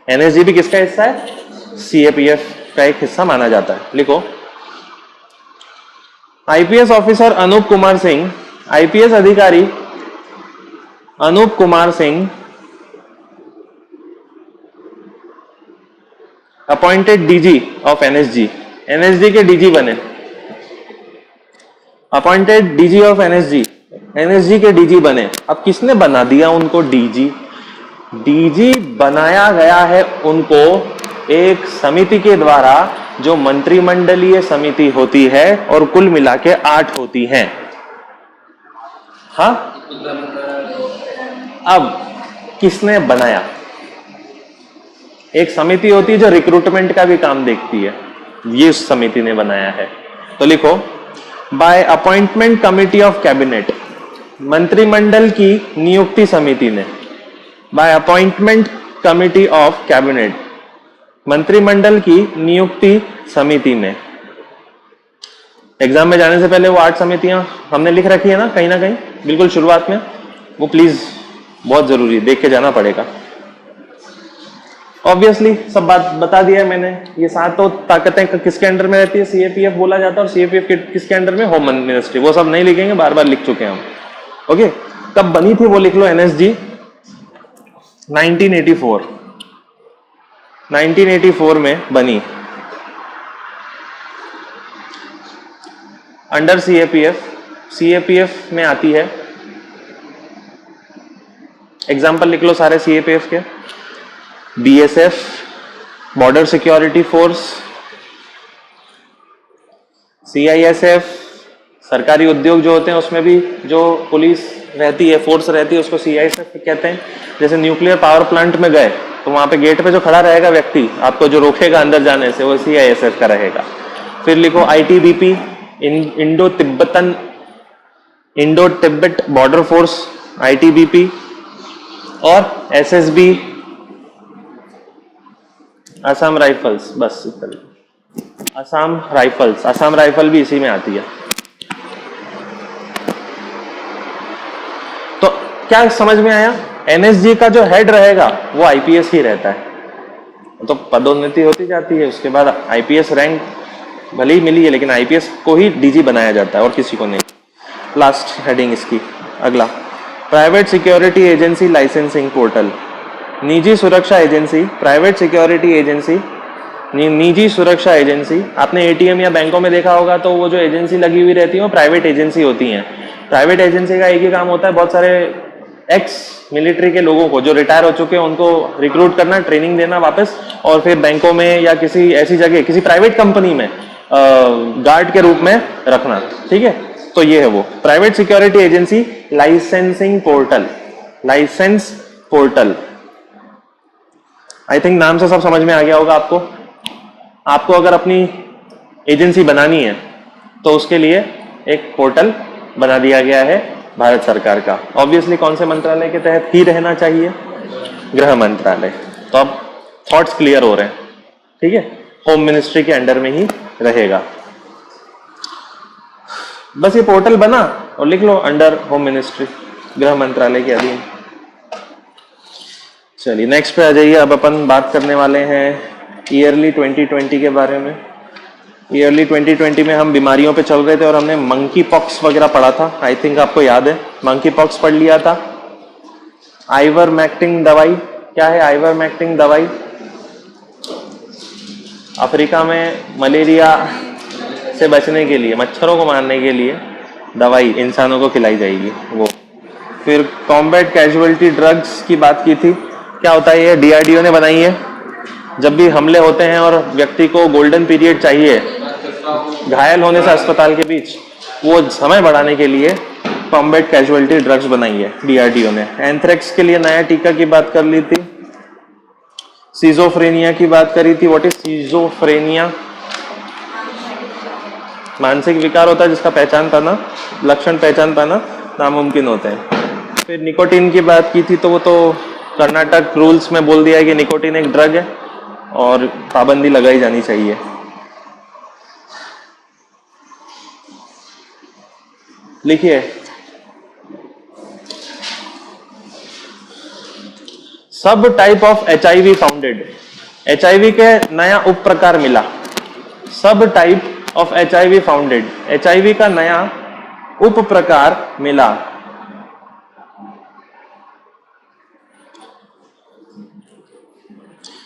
NSG भी किसका हिस्सा है? CAPF का एक हिस्सा माना जाता है। लिखो, IPS officer Anoop Kumar Singh, IPS अधिकारी Anoop Kumar Singh appointed DG of NSG, NSG के डीजी बने, appointed DG of NSG, NSG के डीजी बने। अब किसने बना दिया उनको डीजी? डीजी बनाया गया है उनको एक समिति के द्वारा, जो मंत्रिमंडलीय समिति होती है और कुल मिला के 8 होती हैं। हाँ, अब किसने बनाया? एक समिति होती है जो रिक्रूटमेंट का भी काम देखती है, ये उस समिति ने बनाया है। तो लिखो, bye appointment committee of cabinet, मंत्रिमंडल की नियुक्ति समिति ने, bye appointment committee of cabinet, मंत्रिमंडल की नियुक्ति समिति ने। एग्जाम में जाने से पहले वो 8 समितियां हमने लिख रखी है ना कहीं, बिल्कुल शुरुआत में, वो प्लीज बहुत जरूरी, देख के जाना पड़ेगा। ऑब्वियसली सब बात बता दिया है मैंने। ये 7 तो ताकतें किसके अंडर में रहती है? सीएपीएफ बोला जाता है। और सीएपीएफ किसके अंडर में? Home ministry. वो सब नहीं लिखेंगे, बार बार लिख चुके हैं हम। ओके, कब बनी थी वो लिख लो। एनएसजी 1984, 1984 में बनी, अंडर सीएपीएफ, सीएपीएफ में आती है। एग्जाम्पल लिख लो सारे सीएपीएफ के। BSF, border security force, CISF, सरकारी उद्योग जो होते हैं उसमें भी जो पुलिस रहती है, फोर्स रहती है, उसको सीआईएसएफ कहते हैं। जैसे न्यूक्लियर पावर प्लांट में गए तो वहां पे गेट पे जो खड़ा रहेगा व्यक्ति, आपको जो रोकेगा अंदर जाने से, वो सीआईएसएफ का रहेगा। फिर लिखो ITBP, Indo Tibet border force, ITBP, और एसएसबी, असम राइफल्स। बस असम राइफल्स, असम राइफल भी इसी में आती है। तो क्या समझ में आया? एनएसजी का जो हेड रहेगा वो आईपीएस ही रहता है। तो पदोन्नति होती जाती है, उसके बाद आईपीएस रैंक भले ही मिली है, लेकिन आईपीएस को ही डीजी बनाया जाता है और किसी को नहीं। लास्ट हेडिंग इसकी, अगला, private security agency licensing portal, निजी सुरक्षा एजेंसी, प्राइवेट सिक्योरिटी एजेंसी, निजी सुरक्षा एजेंसी। आपने एटीएम या बैंकों में देखा होगा तो वो जो एजेंसी लगी हुई रहती है वो प्राइवेट एजेंसी होती हैं। प्राइवेट एजेंसी का एक ही काम होता है, बहुत सारे एक्स मिलिट्री के लोगों को जो रिटायर हो चुके हैं उनको रिक्रूट करना, ट्रेनिंग देना वापस, और फिर बैंकों में या किसी ऐसी जगह, किसी प्राइवेट कंपनी में गार्ड के रूप में रखना। ठीक है, तो ये है वो private security agency licensing portal, licence portal. I think नाम से सब समझ में आ गया होगा आपको। आपको अगर अपनी एजेंसी बनानी है तो उसके लिए एक पोर्टल बना दिया गया है भारत सरकार का। ऑब्वियसली कौन से मंत्रालय के तहत ही रहना चाहिए? गृह मंत्रालय। तो अब थॉट्स क्लियर हो रहे हैं, ठीक है? होम मिनिस्ट्री के अंडर में ही रहेगा। बस ये पोर्टल बना और लिख लो अंडर होम मिनिस्ट्री, गृह मंत्रालय के अधीन। चलिए नेक्स्ट पे आ जाइए। अब अपन बात करने वाले हैं ईयरली 2020 के बारे में। ईयरली 2020 में हम बीमारियों पे चल रहे थे और हमने मंकी पॉक्स वगैरह पढ़ा था। आई थिंक आपको याद है, मंकी पॉक्स पढ़ लिया था। आइवरमेक्टिन दवाई, क्या है आइवरमेक्टिन दवाई? अफ्रीका में मलेरिया से बचने के लिए, मच्छरों को मारने के लिए दवाई इंसानों को खिलाई जाएगी वो। फिर कॉम्बैट कैजुअलिटी ड्रग्स की बात की थी। क्या होता है ये? डीआरडीओ ने बनाई है। जब भी हमले होते हैं और व्यक्ति को गोल्डन पीरियड चाहिए घायल होने से अस्पताल के बीच, वो समय बढ़ाने के लिए कॉम्बैट कैजुअलिटी ड्रग्स बनाई है डीआरडीओ ने। एंथ्रेक्स के लिए नया टीका की बात कर ली थी। सिजोफ्रेनिया की बात करी थी। What is schizophrenia? मानसिक विकार होता है जिसका पहचान पाना, लक्षण पहचान पाना नामुमकिन होते हैं। फिर निकोटीन की बात की थी, तो वो तो कर्नाटक रूल्स में बोल दिया है कि निकोटीन एक ड्रग है और पाबंदी लगाई जानी चाहिए। लिखिए, सब type of HIV founded. HIV के नया उप प्रकार मिला, सब type of HIV founded, HIV का नया उप प्रकार मिला।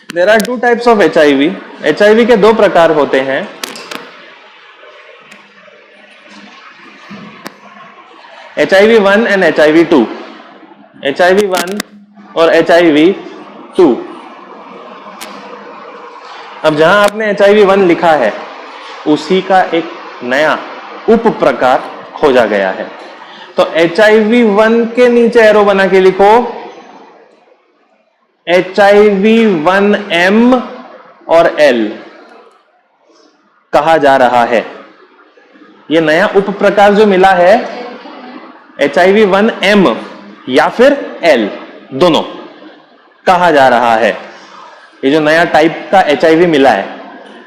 There are two types of HIV। HIV के दो प्रकार होते हैं, HIV1 एंड HIV2। HIV1 और HIV2। अब जहां आपने HIV1 लिखा है उसी का एक नया उप प्रकार खोजा गया है। तो HIV1 के नीचे एरो बना के लिखो HIV1M और L कहा जा रहा है। यह नया उप प्रकार जो मिला है HIV1M या फिर L, दोनों कहा जा रहा है। ये जो नया टाइप का HIV मिला है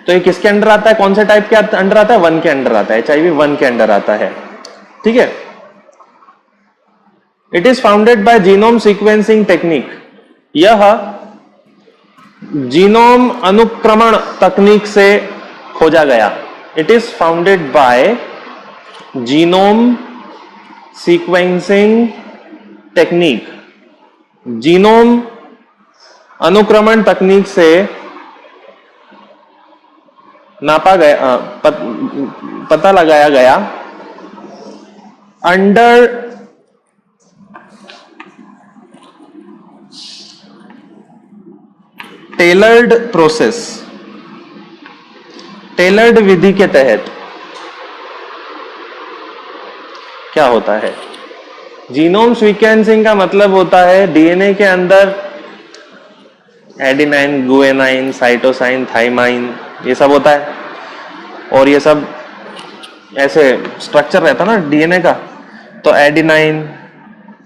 तो ये किसके अंडर आता है, कौन से टाइप के अंडर आता है? 1 के अंडर आता है, HIV1 के अंडर आता है। ठीक है। It is founded by genome sequencing technique. यह जीनोम अनुक्रमण तकनीक से खोजा गया। It is founded by genome sequencing technique. Genome अनुक्रमण तकनीक से नापा गया, पता लगाया गया अंडर टेलर्ड प्रोसेस। टेलर्ड विधि के तहत क्या होता है? जीनोम सीक्वेंसिंग का मतलब होता है डीएनए के अंदर एडेनाइन, गुएनाइन, साइटोसाइन, थाइमाइन, ये सब होता है। और ये सब ऐसे स्ट्रक्चर रहता ना डीएनए का, तो एडेनाइन,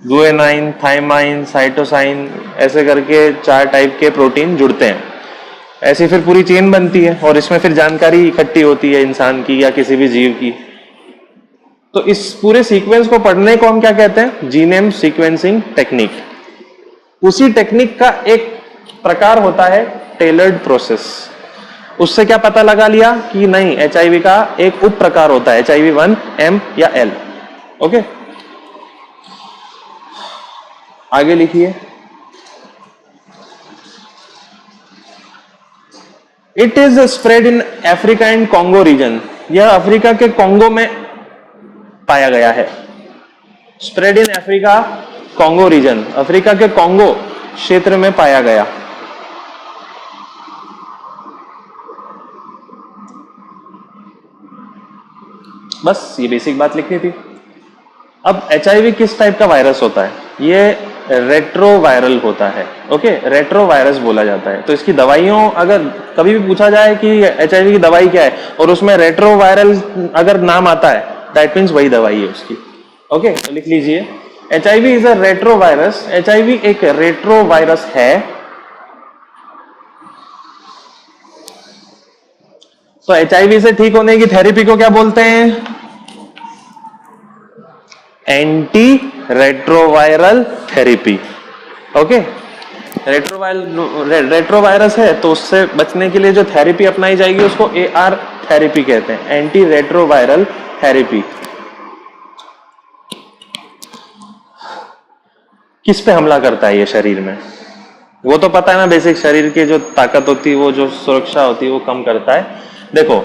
गुएनाइन, थाइमाइन, साइटोसाइन, ऐसे करके 4 टाइप के प्रोटीन जुड़ते हैं। ऐसी फिर पूरी चेन बनती है और इसमें फिर जानकारी इकट्ठी होती है इंसान की या किसी भी जीव की। तो इस पूरे सीक्वेंस को पढ़ने को हम क्या कहते हैं? Genome sequencing technique. उसी टेक्निक का एक प्रकार होता है टेलर्ड प्रोसेस। उससे क्या पता लगा लिया कि नहीं, HIV का एक उप प्रकार होता है HIV1M या L। ओके, आगे लिखिए। It is spread in Africa and Congo region. यह अफ्रीका के कॉन्गो में पाया गया है। Spread in Africa Congo region, Africa के कॉन्गो क्षेत्र में पाया गया। बस ये बेसिक बात लिखनी थी। अब HIV किस टाइप का वायरस होता है? ये रेट्रोवायरल होता है। ओके, रेट्रोवायरस बोला जाता है। तो इसकी दवाइयों, अगर कभी भी पूछा जाए कि HIV की दवाई क्या है और उसमें रेट्रोवायरल अगर नाम आता है, दैट मीन्स वही दवाई है उसकी। ओके, तो लिख लीजिए HIV is a retrovirus. HIV एक रेट्रोवायरस है। तो HIV से ठीक होने की थेरेपी को क्या बोलते हैं? Anti retroviral therapy. Okay, retrovirus है तो उससे बचने के लिए जो थेरेपी अपनाई जाएगी उसको AR थेरेपी कहते हैं, एंटी रेट्रोवायरल थेरेपी। किस पे हमला करता है ये शरीर में? वो तो पता है ना, बेसिक शरीर की जो ताकत होती है, वो जो सुरक्षा होती है, वो कम करता है। देखो,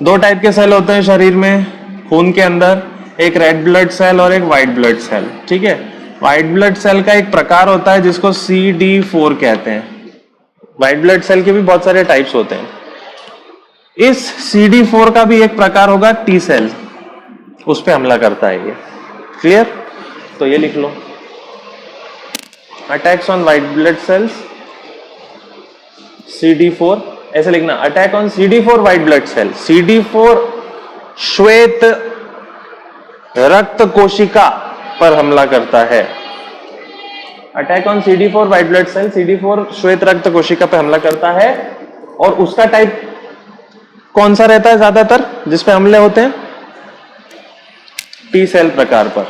2 टाइप के सेल होते हैं शरीर में, खून के अंदर, एक रेड ब्लड सेल और एक व्हाइट ब्लड सेल। ठीक है, व्हाइट ब्लड सेल का एक प्रकार होता है जिसको CD4 कहते हैं। व्हाइट ब्लड सेल के भी बहुत सारे टाइप्स होते हैं। इस CD4 का भी एक प्रकार होगा T सेल, उस पर हमला करता है ये। क्लियर? तो ये लिख लो, attacks on white blood cells CD4, ऐसे लिखना, attack on CD4 white blood cell. CD4 श्वेत रक्त कोशिका पर हमला करता है। Attack on CD4 white blood cell, CD4 श्वेत रक्त कोशिका पर हमला करता है। और उसका टाइप कौन सा रहता है ज्यादातर जिसपे हमले होते हैं? T सेल प्रकार पर।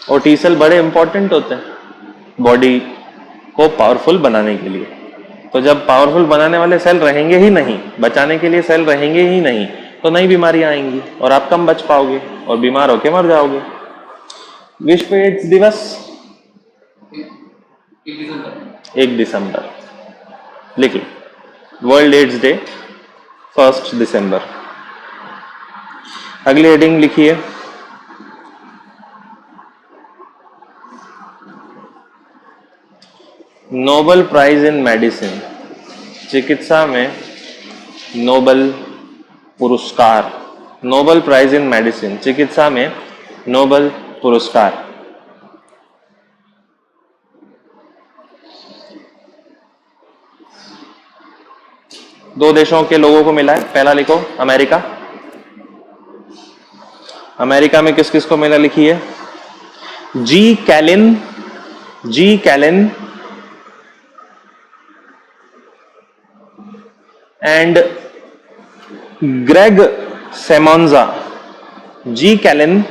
और T सेल बड़े इंपॉर्टेंट होते हैं बॉडी को पावरफुल बनाने के लिए। तो जब पावरफुल बनाने वाले सेल रहेंगे ही नहीं, बचाने के लिए सेल रहेंगे ही नहीं, तो नई बीमारियां आएंगी और आप कम बच पाओगे और बीमार होके मर जाओगे। विश्व एड्स दिवस 1 दिसंबर लिख लो। वर्ल्ड एड्स डे 1 दिसंबर। अगली हेडिंग लिखिए, नोबेल प्राइज इन मेडिसिन, चिकित्सा में नोबेल पुरस्कार। नोबेल प्राइज इन मेडिसिन, चिकित्सा में नोबेल पुरस्कार। दो देशों के लोगों को मिला है। पहला लिखो अमेरिका। अमेरिका में किस किस को मिला लिखिए, G Kaelin and Gregg Semenza. G Kaelin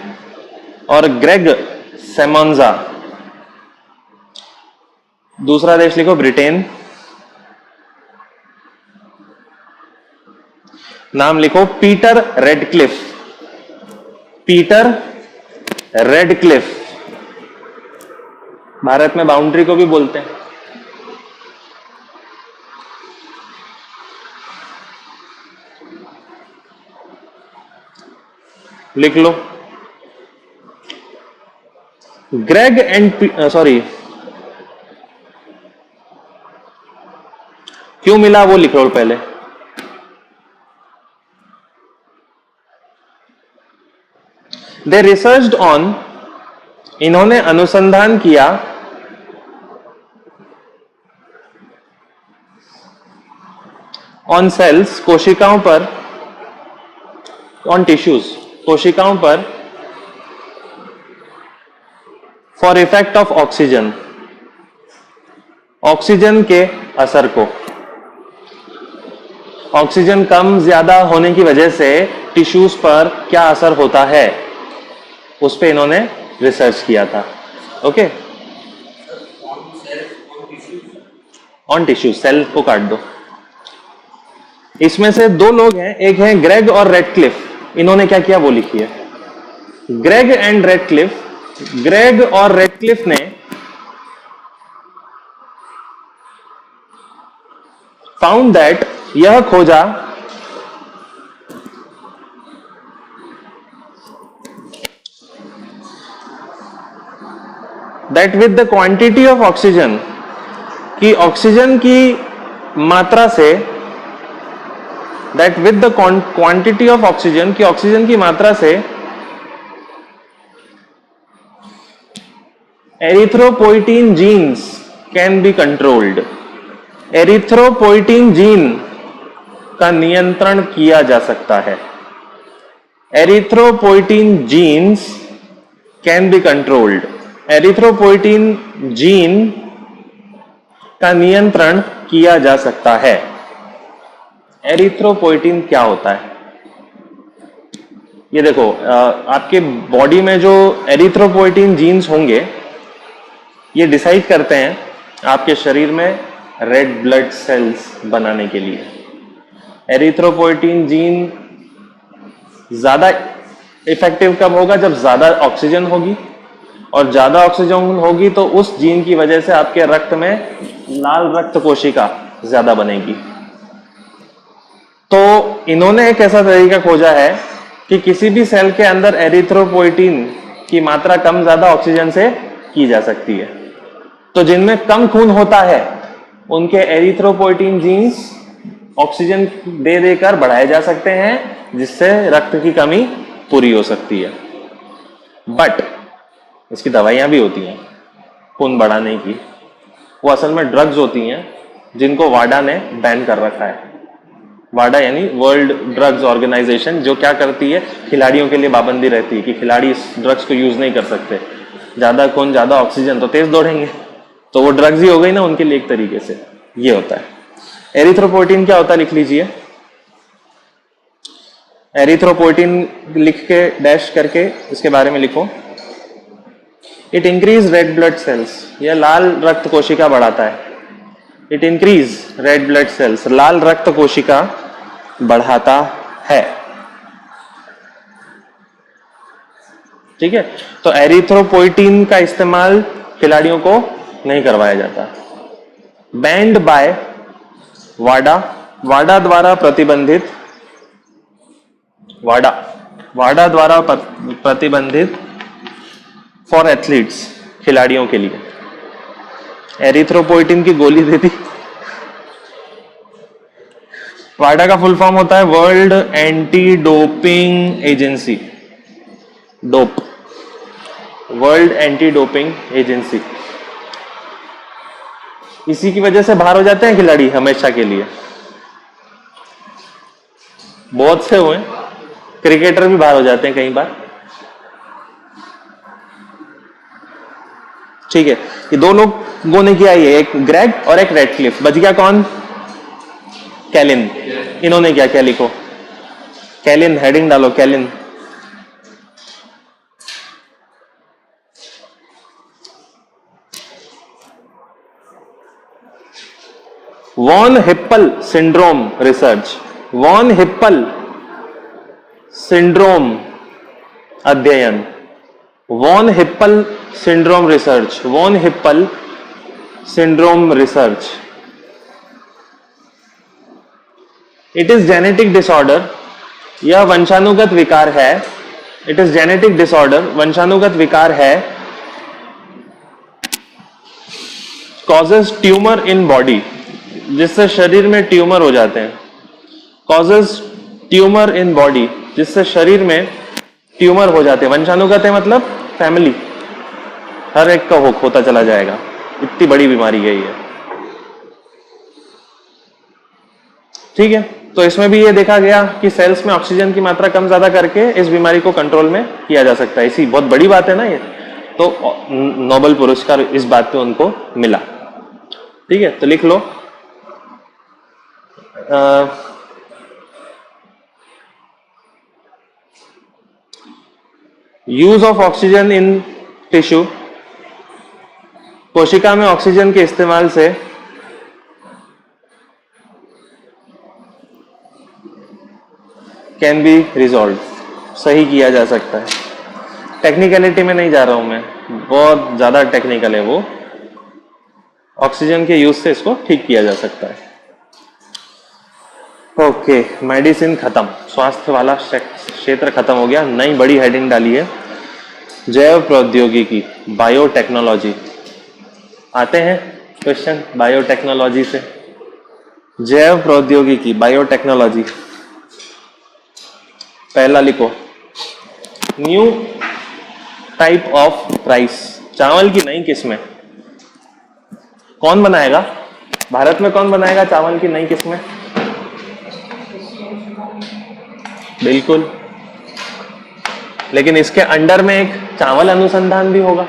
और ग्रेग सेमोन्जा। दूसरा देश लिखो ब्रिटेन। नाम लिखो पीटर रेडक्लिफ। Peter Radcliffe. भारत में बाउंड्री को भी बोलते हैं। लिख लो, ग्रेग एंड सॉरी, क्यों मिला वो लिख लो पहले। दे रिसर्च्ड ऑन, इन्होंने अनुसंधान किया ऑन सेल्स, कोशिकाओं पर, ऑन टिश्यूज, कोशिकाओं पर, for effect of oxygen, oxygen के असर को। ऑक्सीजन कम ज्यादा होने की वजह से टिश्यूज पर क्या असर होता है, उस पे इन्होंने रिसर्च किया था। ओके, ऑन टिश्यूज, सेल को काट दो। इसमें से दो लोग हैं, एक है ग्रेग और रेडक्लिफ। इन्होंने क्या किया वो लिखिए, ग्रेग एंड रेडक्लिफ। ग्रेग और रेडक्लिफ ने फाउंड दैट, यह खोजा that with the quantity of oxygen, कि ऑक्सीजन की मात्रा से, that with the quantity of oxygen, की ऑक्सीजन की मात्रा से erythropoietin genes can be controlled. Erythropoietin gene का नियंत्रण किया जा सकता है। Erythropoietin genes can be controlled. Erythropoietin gene का नियंत्रण किया जा सकता है। एरिथ्रोपोइटीन क्या होता है ये देखो, आपके बॉडी में जो एरिथ्रोपोइटीन जीन्स होंगे ये डिसाइड करते हैं आपके शरीर में रेड ब्लड सेल्स बनाने के लिए। एरिथ्रोपोइटीन जीन ज्यादा इफेक्टिव कब होगा, जब ज्यादा ऑक्सीजन होगी, और ज्यादा ऑक्सीजन होगी तो उस जीन की वजह से आपके रक्त में लाल रक्त कोशिका ज्यादा बनेगी। तो इन्होंने एक ऐसा तरीका खोजा है कि किसी भी सेल के अंदर एरिथ्रोपोइटीन की मात्रा कम ज्यादा ऑक्सीजन से की जा सकती है। तो जिनमें कम खून होता है उनके एरिथ्रोपोइटीन जीन्स ऑक्सीजन दे देकर बढ़ाए जा सकते हैं, जिससे रक्त की कमी पूरी हो सकती है। बट इसकी दवाइयां भी होती हैं खून बढ़ाने की, वो असल में ड्रग्स होती हैं जिनको वाडा ने बैन कर रखा है। वाडा यानी वर्ल्ड ड्रग्स ऑर्गेनाइजेशन, जो क्या करती है, खिलाड़ियों के लिए पाबंदी रहती है कि खिलाड़ी इस ड्रग्स को यूज नहीं कर सकते। ज्यादा खून ज्यादा ऑक्सीजन तो तेज दौड़ेंगे, तो वो ड्रग्स ही हो गई ना उनके लिए एक तरीके से। ये होता है एरिथ्रोपोइटीन। क्या होता है लिख लीजिए, एरिथ्रोपोइटीन लिख के डैश करके इसके बारे में लिखो। It increase red blood cells, यह लाल रक्त कोशिका बढ़ाता है। It increase red blood cells, लाल रक्त कोशिका बढ़ाता है। ठीक है, तो एरिथ्रोपोइटिन का इस्तेमाल खिलाड़ियों को नहीं करवाया जाता। बैंड बाय वाडा, वाडा द्वारा प्रतिबंधित, वाडा वाडा द्वारा प्रतिबंधित फॉर एथलीट्स, खिलाड़ियों के लिए। एरिथ्रोपोइटिन की गोली दे दी। वाडा का फुल फॉर्म होता है world anti doping agency, dope, world anti doping agency. इसी की वजह से बाहर हो जाते हैं खिलाड़ी हमेशा के लिए, बहुत से हुए, क्रिकेटर भी बाहर हो जाते हैं कई बार। ठीक है, ये दो लोगों ने किया, ये एक ग्रेग और एक रेडक्लिफ। बच गया कौन? कैलिन। इन्होंने क्या क्या लिखो, कैलिन, हेडिंग डालो Kaelin. Von Hippel syndrome research, von Hippel syndrome अध्ययन, von Hippel syndrome research, von Hippel syndrome research. It is genetic disorder, यह वंशानुगत विकार है। इट इज जेनेटिक डिसऑर्डर, वंशानुगत विकार है। कॉजेज ट्यूमर इन बॉडी, जिससे शरीर में ट्यूमर हो जाते हैं। कॉजेज ट्यूमर इन बॉडी, जिससे शरीर में ट्यूमर हो जाते हैं। वंशानुगत है मतलब फैमिली, हर एक का होता चला जाएगा, इतनी बड़ी बीमारी है ये। ठीक है, तो इसमें भी ये देखा गया कि सेल्स में ऑक्सीजन की मात्रा कम ज्यादा करके इस बीमारी को कंट्रोल में किया जा सकता है। इसी बहुत बड़ी बात है ना ये, तो नोबेल पुरस्कार इस बात पे उनको मिला। ठीक है, तो लिख लो use of oxygen in tissue, कोशिका में ऑक्सीजन के इस्तेमाल से कैन बी रिजॉल्व, सही किया जा सकता है। टेक्निकलिटी में नहीं जा रहा हूं मैं, बहुत ज्यादा टेक्निकल है वो। ऑक्सीजन के यूज से इसको ठीक किया जा सकता है। ओके, मेडिसिन खत्म, स्वास्थ्य वाला क्षेत्र खत्म हो गया। नई बड़ी हेडिंग डाली है, जैव प्रौद्योगिकी, बायोटेक्नोलॉजी। आते हैं क्वेश्चन बायोटेक्नोलॉजी से। जैव प्रौद्योगिकी, बायोटेक्नोलॉजी। पहला लिखो, न्यू टाइप ऑफ राइस, चावल की नई किस्में। कौन बनाएगा भारत में, कौन बनाएगा चावल की नई किस्में? बिल्कुल, लेकिन इसके अंडर में एक चावल अनुसंधान भी होगा।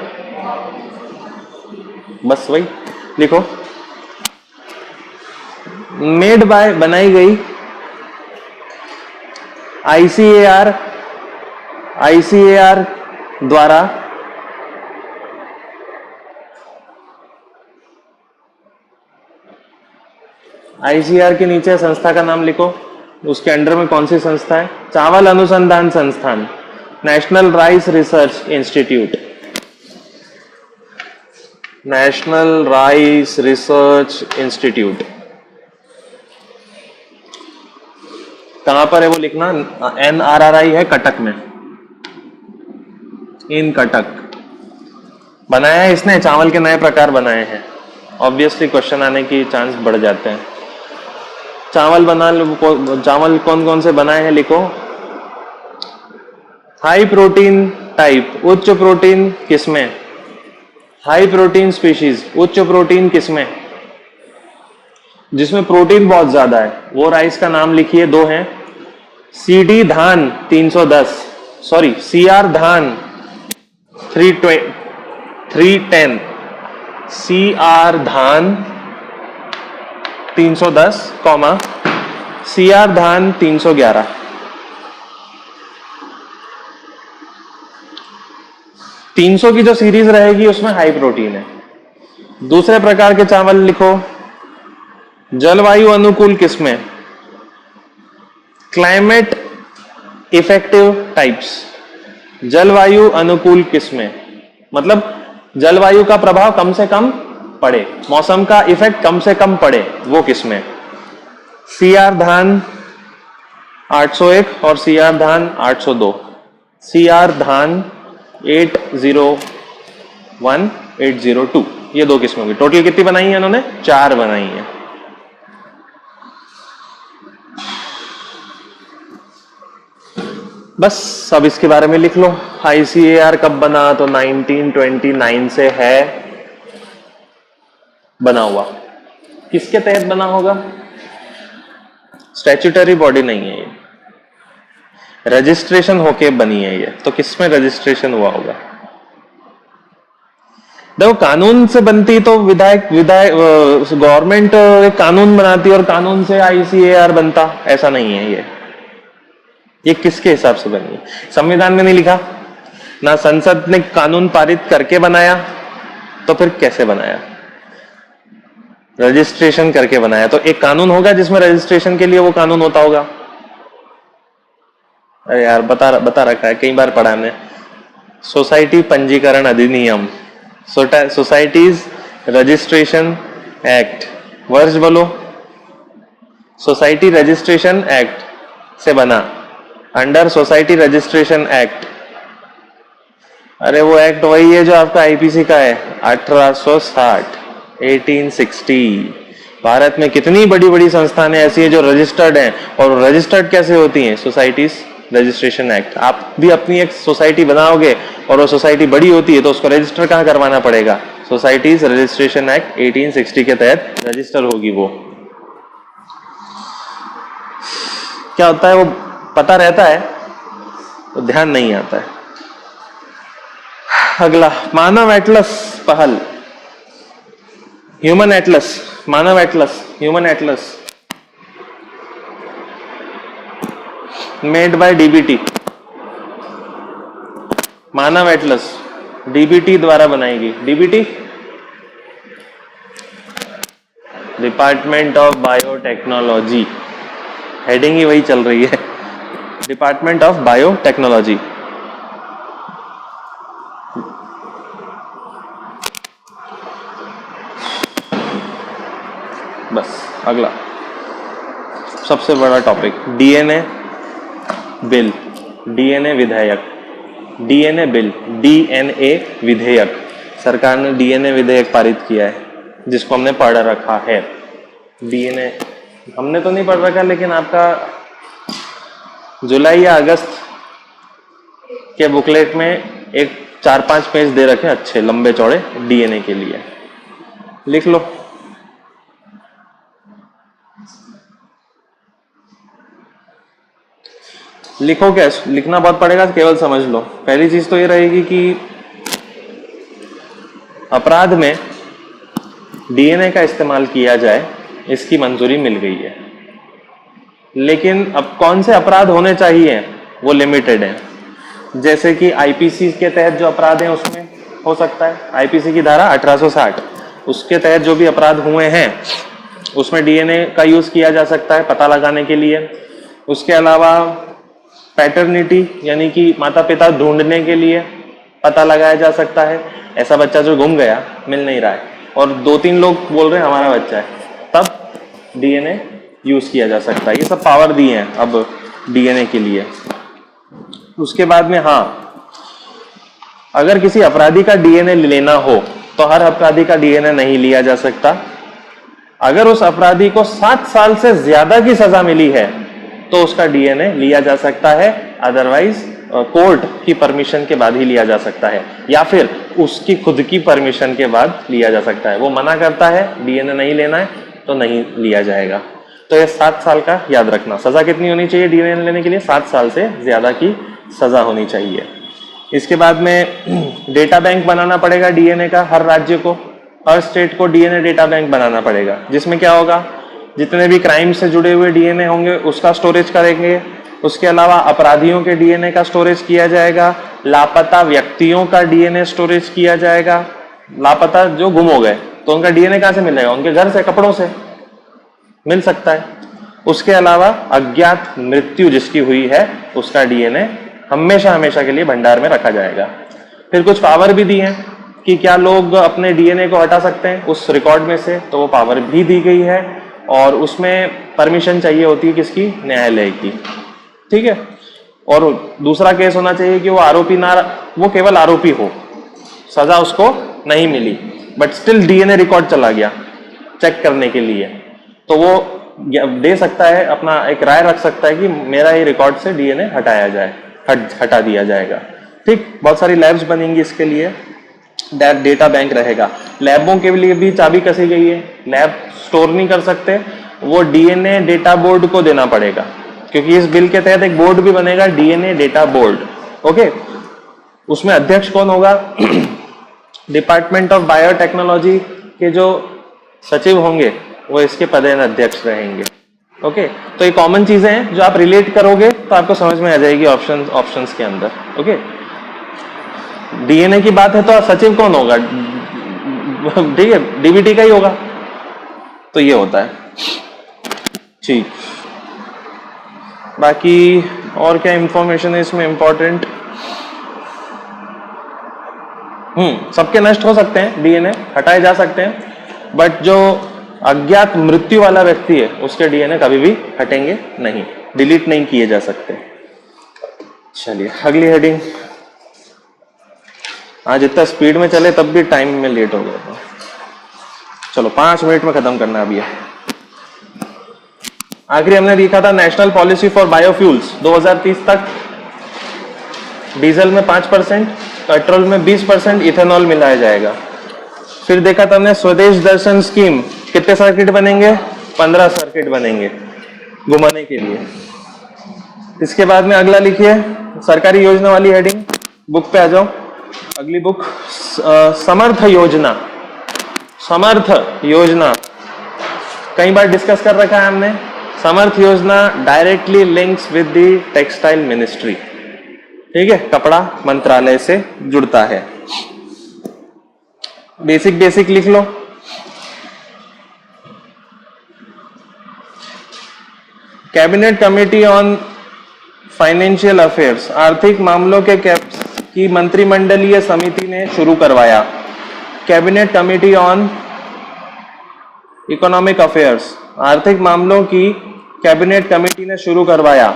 बस वही लिखो, मेड बाय, बनाई गई, आईसीएआर, आईसीएआर द्वारा आईसीआर के नीचे संस्था का नाम लिखो, उसके अंडर में कौन सी संस्था है? चावल अनुसंधान संस्थान, national rice research institute, national rice research institute. कहां पर है वो लिखना, NRRI है कटक में, इन कटक। बनाया है इसने, चावल के नए प्रकार बनाए हैं। ऑब्वियसली क्वेश्चन आने की चांस बढ़ जाते हैं। चावल चावल कौन कौन से बनाए हैं लिखो, हाई प्रोटीन टाइप, उच्च प्रोटीन किस्में, हाई प्रोटीन स्पीशीज, उच्च प्रोटीन किस्में, जिसमें प्रोटीन बहुत ज्यादा है, वो राइस का नाम लिखिए। दो हैं, CD धान 310, सॉरी CR धान 310, CR धान 310, CR धान 311। तीन सौ की जो सीरीज रहेगी उसमें हाई प्रोटीन है। दूसरे प्रकार के चावल लिखो, जलवायु अनुकूल किस्में, क्लाइमेट इफेक्टिव टाइप्स। जलवायु अनुकूल किस्में मतलब जलवायु का प्रभाव कम से कम पड़े, मौसम का इफेक्ट कम से कम पड़े, वो किस्में। सीआर धान 801 और सीआर धान 802। सीआर धान 801 802 ये दो किस्मों की। टोटल कितनी बनाई है इन्होंने? 4 बनाई है। बस अब इसके बारे में लिख लो। आईसीएआर कब बना? तो 1929 से है बना हुआ। किसके तहत बना होगा? स्टैट्यूटरी बॉडी नहीं है ये, रजिस्ट्रेशन होके बनी है ये। तो किसमें रजिस्ट्रेशन हुआ होगा? देखो कानून से बनती तो विधायक गवर्नमेंट एक कानून बनाती और कानून से आईसीएआर बनता, ऐसा नहीं है ये किसके हिसाब से बनी है? संविधान में नहीं लिखा ना, संसद ने कानून पारित करके बनाया, तो फिर कैसे बनाया? रजिस्ट्रेशन करके बनाया। तो एक कानून होगा जिसमें रजिस्ट्रेशन के लिए वो कानून होता होगा। अरे यार बता रखा है, कई बार पढ़ा हमने। सोसाइटी पंजीकरण अधिनियम, सोसाइटीज रजिस्ट्रेशन एक्ट, वर्ष बोलो। सोसाइटी रजिस्ट्रेशन एक्ट से बना, अंडर सोसाइटी रजिस्ट्रेशन एक्ट। अरे वो एक्ट वही है जो आपका आईपीसी का है, 1860 1860। भारत में कितनी बड़ी बड़ी संस्थानें ऐसी हैं जो रजिस्टर्ड हैं, और रजिस्टर्ड कैसे होती हैं? Societies registration act. आप भी अपनी एक सोसाइटी बनाओगे और वो सोसाइटी बड़ी होती है तो उसको रजिस्टर कहाँ करवाना पड़ेगा? सोसाइटीज रजिस्ट्रेशन एक्ट 1860 के तहत रजिस्टर होगी वो। क्या होता है वो पता रहता है तो ध्यान नहीं आता है। अगला, मानव एटलस पहल, ह्यूमन एटलस, मानव atlas, human atlas made by DBT. मानव एटलस डीबीटी द्वारा बनाएगी। DBT department of biotechnology, heading ही वही चल रही है, डिपार्टमेंट ऑफ बायोटेक्नोलॉजी। बस अगला सबसे बड़ा टॉपिक, डीएनए बिल, डीएनए विधेयक, डीएनए बिल, डीएनए विधेयक। सरकार ने डीएनए विधेयक पारित किया है जिसको हमने पढ़ रखा है। डीएनए हमने तो नहीं पढ़ रखा, लेकिन आपका जुलाई या अगस्त के बुकलेट में एक 4-5 पेज दे रखे अच्छे लंबे चौड़े डीएनए के लिए, लिख लो। लिखो क्या? लिखना बहुत पड़ेगा, केवल समझ लो। पहली चीज तो ये रहेगी कि अपराध में डीएनए का इस्तेमाल किया जाए, इसकी मंजूरी मिल गई है। लेकिन अब कौन से अपराध होने चाहिए वो लिमिटेड है। जैसे कि आईपीसी के तहत जो अपराध हैं उसमें हो सकता है, आईपीसी की धारा 1860 उसके तहत जो भी अपराध हुए हैं उसमें डीएनए का यूज किया जा सकता है पता लगाने के लिए। उसके अलावा पैटर्निटी यानी कि माता पिता ढूंढने के लिए पता लगाया जा सकता है। ऐसा बच्चा जो गुम गया, मिल नहीं रहा है, और 2-3 लोग बोल रहे हैं हमारा बच्चा है, तब डीएनए यूज किया जा सकता है। ये सब पावर दिए हैं अब डीएनए के लिए। उसके बाद में हाँ, अगर किसी अपराधी का डीएनए लेना हो तो हर अपराधी का डीएनए नहीं लिया जा सकता। अगर उस अपराधी को 7 साल से ज्यादा की सजा मिली है तो उसका डीएनए लिया जा सकता है, अदरवाइज कोर्ट की परमिशन के बाद ही लिया जा सकता है, या फिर उसकी खुद की परमिशन के बाद लिया जा सकता है। वो मना करता है डीएनए नहीं लेना है तो नहीं लिया जाएगा। तो ये 7 साल का याद रखना। सजा कितनी होनी चाहिए डीएनए लेने के लिए? 7 साल से ज्यादा की सजा होनी चाहिए। इसके बाद में डेटा बैंक बनाना पड़ेगा डीएनए का, हर राज्य को, हर स्टेट को डीएनए डेटा बैंक बनाना पड़ेगा, जिसमें क्या होगा, जितने भी क्राइम से जुड़े हुए डीएनए होंगे उसका स्टोरेज करेंगे। उसके अलावा अपराधियों के डीएनए का स्टोरेज किया जाएगा, लापता व्यक्तियों का डीएनए स्टोरेज किया जाएगा। लापता जो गुम हो गए तो उनका डीएनए कहां से मिलेगा? उनके घर से, कपड़ों से। मिल सकता है। उसके अलावा अज्ञात मृत्यु जिसकी हुई है उसका डीएनए हमेशा हमेशा के लिए भंडार में रखा जाएगा। फिर कुछ पावर भी दी है कि क्या लोग अपने डीएनए को हटा सकते हैं उस रिकॉर्ड में से, तो वो पावर भी दी गई है और उसमें परमिशन चाहिए होती है किसकी, न्यायालय की। ठीक है। और दूसरा केस होना चाहिए कि वो आरोपी ना, वो केवल आरोपी हो, सजा उसको नहीं मिली, बट स्टिल डीएनए रिकॉर्ड चला गया चेक करने के लिए, तो वो दे सकता है, अपना एक राय रख सकता है कि मेरा ये रिकॉर्ड से डीएनए हटाया जाए, हटा दिया जाएगा। ठीक, बहुत सारी लैब्स बनेंगी इसके लिए, डेटा बैंक रहेगा। लैबों के लिए भी चाबी कसी गई है, लैब स्टोर नहीं कर सकते, वो डीएनए डेटा बोर्ड को देना पड़ेगा, क्योंकि इस बिल के तहत एक बोर्ड भी बनेगा, डीएनए डेटा बोर्ड। ओके, उसमें अध्यक्ष कौन होगा? डिपार्टमेंट ऑफ बायोटेक्नोलॉजी के जो सचिव होंगे वो इसके पदेन अध्यक्ष रहेंगे। ओके, तो ये कॉमन चीजें हैं जो आप रिलेट करोगे तो आपको समझ में आ जाएगी ऑप्शंस के अंदर। ओके, डीएनए की बात है तो सचिव कौन होगा? ठीक है, डीबीटी का ही होगा। तो ये होता है। ठीक, बाकी और क्या इंफॉर्मेशन है इसमें इंपॉर्टेंट? सबके नष्ट हो सकते हैं, डीएनए हटाए जा सकते हैं, बट जो अज्ञात मृत्यु वाला व्यक्ति है उसके डीएनए कभी भी हटेंगे नहीं, डिलीट नहीं किए जा सकते। चलिए अगली हेडिंग। आज इतना स्पीड में चले तब भी टाइम में लेट हो गया था। चलो 5 मिनट में खत्म करना अभी है। आखिरी हमने देखा था नेशनल पॉलिसी फॉर बायोफ्यूल्स 2030 तक, डीजल में 5%, पेट्रोल में 20% इथेनॉल मिलाया जाएगा। फिर देखा था हमने स्वदेश दर्शन स्कीम, कितने सर्किट बनेंगे? 15 सर्किट बनेंगे घुमाने के लिए। इसके बाद में अगला लिखिए सरकारी योजना वाली हेडिंग, बुक पे आ जाओ। अगली बुक समर्थ योजना। समर्थ योजना कई बार डिस्कस कर रखा है हमने। Samarth Yojana directly links with the textile ministry. ठीक है, कपड़ा मंत्रालय से जुड़ता है। बेसिक लिख लो। Cabinet committee on financial affairs, आर्थिक मामलों के की मंत्रिमंडलीय समिति ने शुरू करवाया। Cabinet committee on economic affairs, आर्थिक मामलों की कैबिनेट कमेटी ने शुरू करवाया।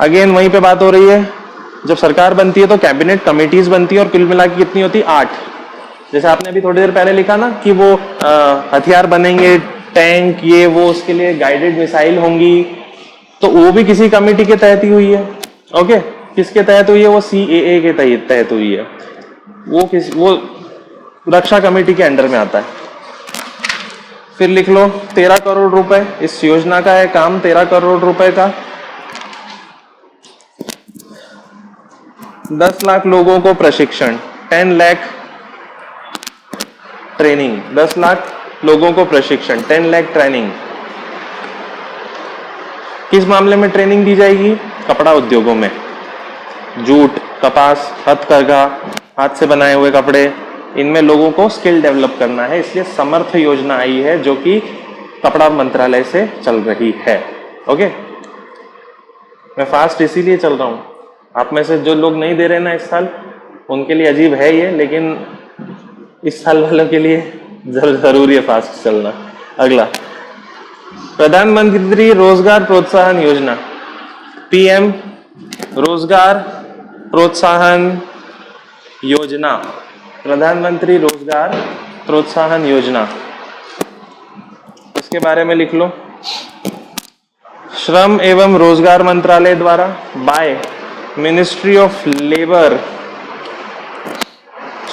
अगेन वहीं पे बात हो रही है, जब सरकार बनती है तो कैबिनेट कमेटीज बनती है और कुल मिला के कितनी होती? 8। जैसे आपने अभी थोड़ी देर पहले लिखा ना कि वो हथियार बनेंगे, टैंक, ये वो, उसके लिए गाइडेड मिसाइल होंगी, तो वो भी किसी कमेटी के तहत ही हुई है। ओके, किसके तहत हुई है? वो CAA के तहत हुई है। वो रक्षा कमेटी के अंडर में आता है। फिर लिख लो 13 करोड़ रुपए इस योजना का है काम, 13 करोड़ रुपए का। 10 लाख लोगों को प्रशिक्षण, 10 लाख ट्रेनिंग, 10 लाख लोगों को प्रशिक्षण, 10 लाख ट्रेनिंग। किस मामले में ट्रेनिंग दी जाएगी? कपड़ा उद्योगों में, जूट, कपास, हथकरघा, हाथ से बनाए हुए कपड़े, इनमें लोगों को स्किल डेवलप करना है। इसलिए समर्थ योजना आई है जो कि कपड़ा मंत्रालय से चल रही है। ओके, मैं फास्ट इसीलिए चल रहा हूं, आप में से जो लोग नहीं दे रहे ना इस साल, उनके लिए अजीब है ये, लेकिन इस साल वालों के लिए जरूरी है फास्ट चलना। अगला, प्रधानमंत्री रोजगार प्रोत्साहन योजना, PM रोजगार प्रोत्साहन योजना, प्रधानमंत्री रोजगार प्रोत्साहन योजना, इसके बारे में लिख लो। श्रम एवं रोजगार मंत्रालय द्वारा, बाय मिनिस्ट्री ऑफ लेबर,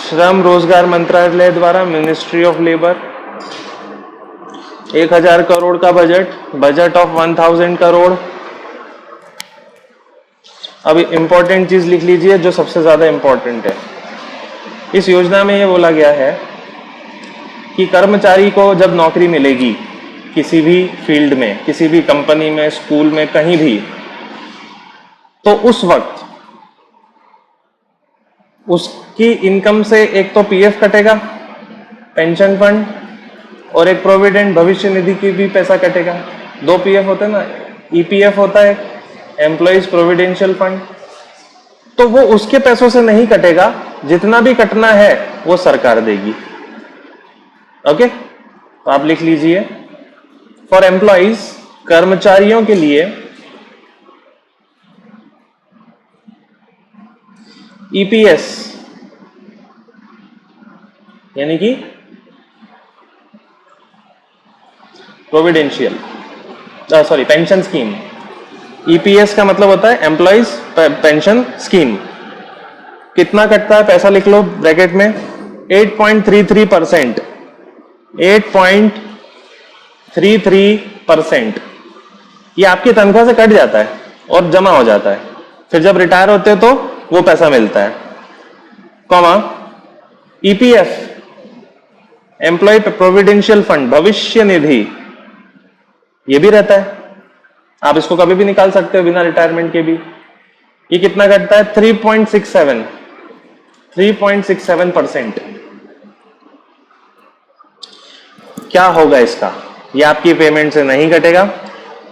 श्रम रोजगार मंत्रालय द्वारा, मिनिस्ट्री ऑफ लेबर। 1000 करोड़ का बजट ऑफ 1000 करोड़। अब इंपॉर्टेंट चीज लिख लीजिए जो सबसे ज्यादा इंपॉर्टेंट है। इस योजना में ये बोला गया है कि कर्मचारी को जब नौकरी मिलेगी किसी भी फील्ड में, किसी भी कंपनी में, स्कूल में, कहीं भी, तो उस वक्त उसकी इनकम से एक तो PF कटेगा, पेंशन फंड, और एक प्रोविडेंट भविष्य निधि की भी पैसा कटेगा। 2 पीएफ होते हैं ना, ईपीएफ होता है एम्प्लॉइज प्रोविडेंशियल फंड, तो वो उसके पैसों से नहीं कटेगा, जितना भी कटना है वो सरकार देगी। ओके, तो आप लिख लीजिए फॉर एम्प्लॉइज, कर्मचारियों के लिए ईपीएस यानी कि प्रोविडेंशियल पेंशन स्कीम। ईपीएस का मतलब होता है एम्प्लॉइज पेंशन स्कीम। कितना कटता है पैसा लिख लो ब्रैकेट में, 8.33%। 8.33% ये आपकी तनख्वाह से कट जाता है और जमा हो जाता है, फिर जब रिटायर होते हो तो वो पैसा मिलता है। कॉमा ईपीएफ एम्प्लॉय प्रोविडेंशियल फंड भविष्य निधि, ये भी रहता है, आप इसको कभी भी निकाल सकते हो बिना रिटायरमेंट के भी। ये कितना कटता है, 3.67%। क्या होगा इसका, ये आपकी पेमेंट से नहीं कटेगा।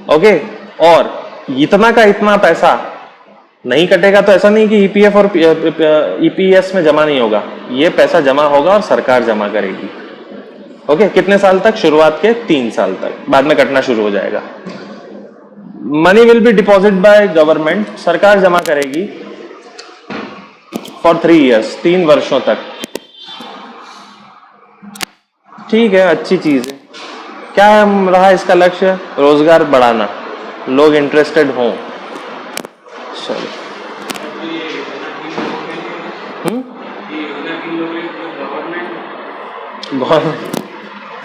ओके, और इतना का इतना पैसा नहीं कटेगा तो ऐसा नहीं कि ईपीएफ और ईपीएस में जमा नहीं होगा, ये पैसा जमा होगा और सरकार जमा करेगी। ओके, कितने साल तक, शुरुआत के 3 साल तक, बाद में कटना शुरू हो जाएगा। Money will be deposit by government, सरकार जमा करेगी फॉर 3 years, 3 वर्षों तक। ठीक है, अच्छी चीज है। क्या रहा इसका लक्ष्य, रोजगार बढ़ाना, लोग इंटरेस्टेड हों। चलो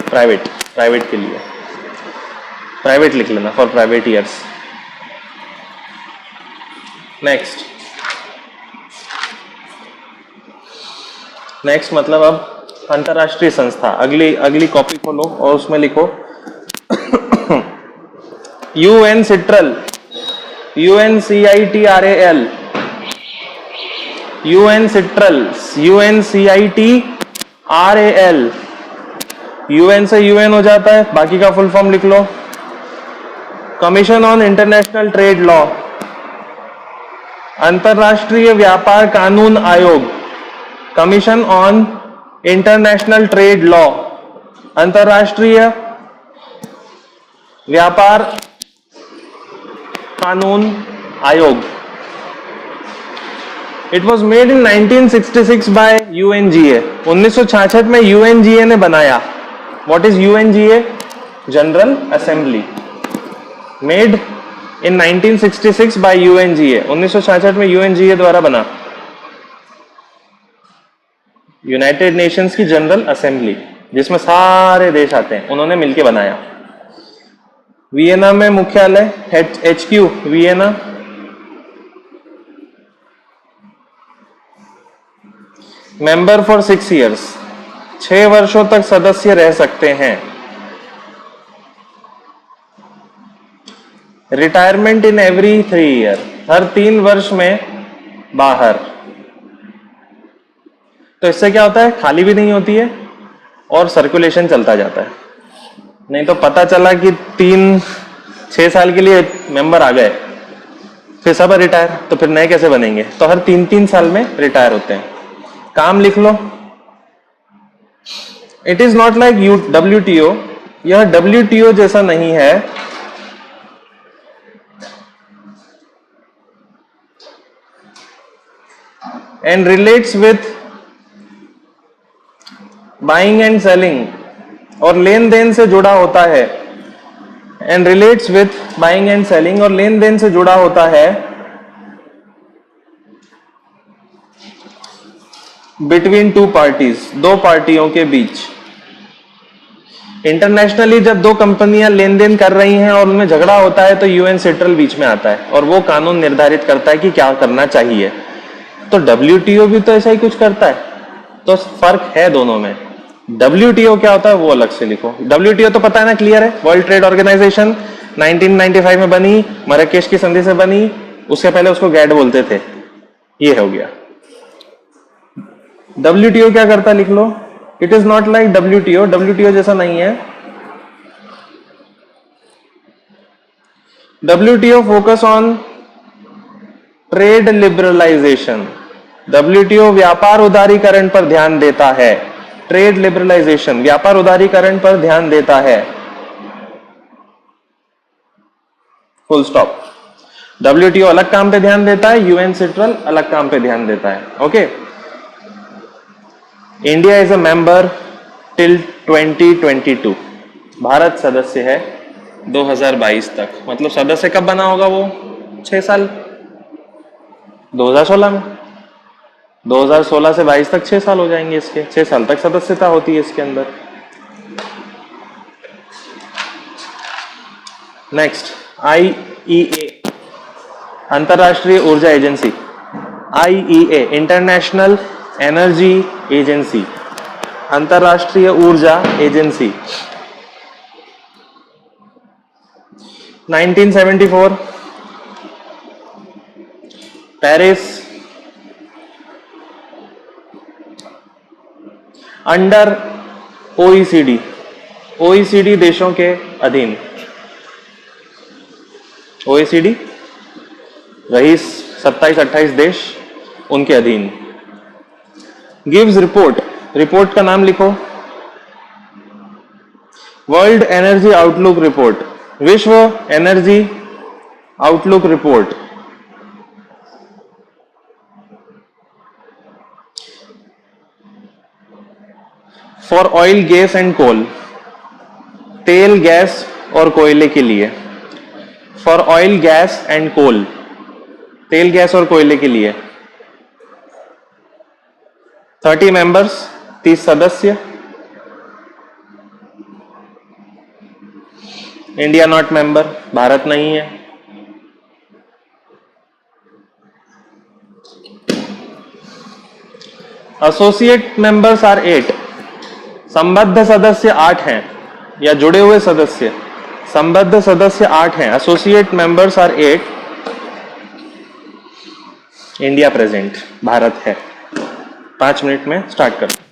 प्राइवेट के लिए प्राइवेट लिख लेना, फॉर प्राइवेट ईयर्स। नेक्स्ट मतलब अब अंतरराष्ट्रीय संस्था। अगली कॉपी खोलो और उसमें लिखो UNCITRAL, UNCITRAL, UNCITRAL। UN से UN हो जाता है, बाकी का फुल फॉर्म लिख लो। Commission on international trade law, अंतरराष्ट्रीय व्यापार कानून आयोग। Commission on international trade law, अंतरराष्ट्रीय व्यापार कानून आयोग। It was made in 1966 by UNGA। 1966 में UNGA ने बनाया। What is UNGA? General assembly. Made in 1966 by UNGA। 1966 में UNGA द्वारा बना, यूनाइटेड नेशंस की जनरल असेंबली, जिसमें सारे देश आते हैं, उन्होंने मिलकर बनाया। वियना में मुख्यालय, HQ Vienna. Member for 6 years, 6 वर्षों तक सदस्य रह सकते हैं। रिटायरमेंट इन एवरी 3 year, हर 3 वर्ष में बाहर। तो इससे क्या होता है, खाली भी नहीं होती है और सर्कुलेशन चलता जाता है। नहीं तो पता चला कि 6 साल के लिए मेंबर आ गए, फिर सब रिटायर, तो फिर नए कैसे बनेंगे? तो हर 3 साल में रिटायर होते हैं। काम लिख लो। It is not like WTO, यह WTO जैसा नहीं है। And relates with buying and selling, और लेन देन से जुड़ा होता है। And relates with buying and selling, और लेन देन से जुड़ा होता है बिटवीन 2 parties, 2 पार्टियों के बीच। इंटरनेशनली जब 2 कंपनियां लेन देन कर रही हैं और उनमें झगड़ा होता है तो UNCITRAL बीच में आता है और वो कानून निर्धारित करता है कि क्या करना चाहिए। तो WTO भी तो ऐसा ही कुछ करता है, तो फर्क है दोनों में। WTO क्या होता है वो अलग से लिखो। WTO तो पता है ना, क्लियर है, वर्ल्ड ट्रेड ऑर्गेनाइजेशन 1995 में बनी, मराकेश की संधि से बनी, उससे पहले उसको GATT बोलते थे। ये हो गया। WTO क्या करता है लिख लो, it is not like WTO जैसा नहीं है। WTO focus on trade liberalisation. WTO व्यापार उदारीकरण पर ध्यान देता है। ट्रेड लिबरलाइजेशन, व्यापार उदारीकरण पर ध्यान देता है। Full stop. WTO अलग काम पे ध्यान देता है, UN सेंट्रल अलग काम पे ध्यान देता है। Okay. India is a member till 2022। Bharat सदस्य है 2022 तक। मतलब सदस्य कब बना होगा वो? 6 साल, 2016 में। 2016 से 22 तक 6 साल हो जाएंगे इसके। 6 साल तक सदस्यता होती है इसके अंदर। नेक्स्ट, IEA, अंतरराष्ट्रीय ऊर्जा agency. IEA, international energy agency, अंतरराष्ट्रीय ऊर्जा एजेंसी। 1974 पेरिस, अंडर OECD देशों के अधीन। OECD रही 27-28 देश, उनके अधीन। गिव्स रिपोर्ट का नाम लिखो। वर्ल्ड एनर्जी आउटलुक रिपोर्ट, विश्व energy outlook report. For oil, gas and coal, तेल, गैस और कोयले के लिए। For oil, gas and coal, तेल, गैस और कोयले के लिए। 30 मेंबर्स, 30 सदस्य। इंडिया नॉट मेंबर, भारत नहीं है। Associate members are 8। संबद्ध सदस्य 8 हैं, या जुड़े हुए सदस्य। संबद्ध सदस्य 8 हैं। Associate members are 8। India present, भारत है। 5 मिनट में स्टार्ट करते हैं।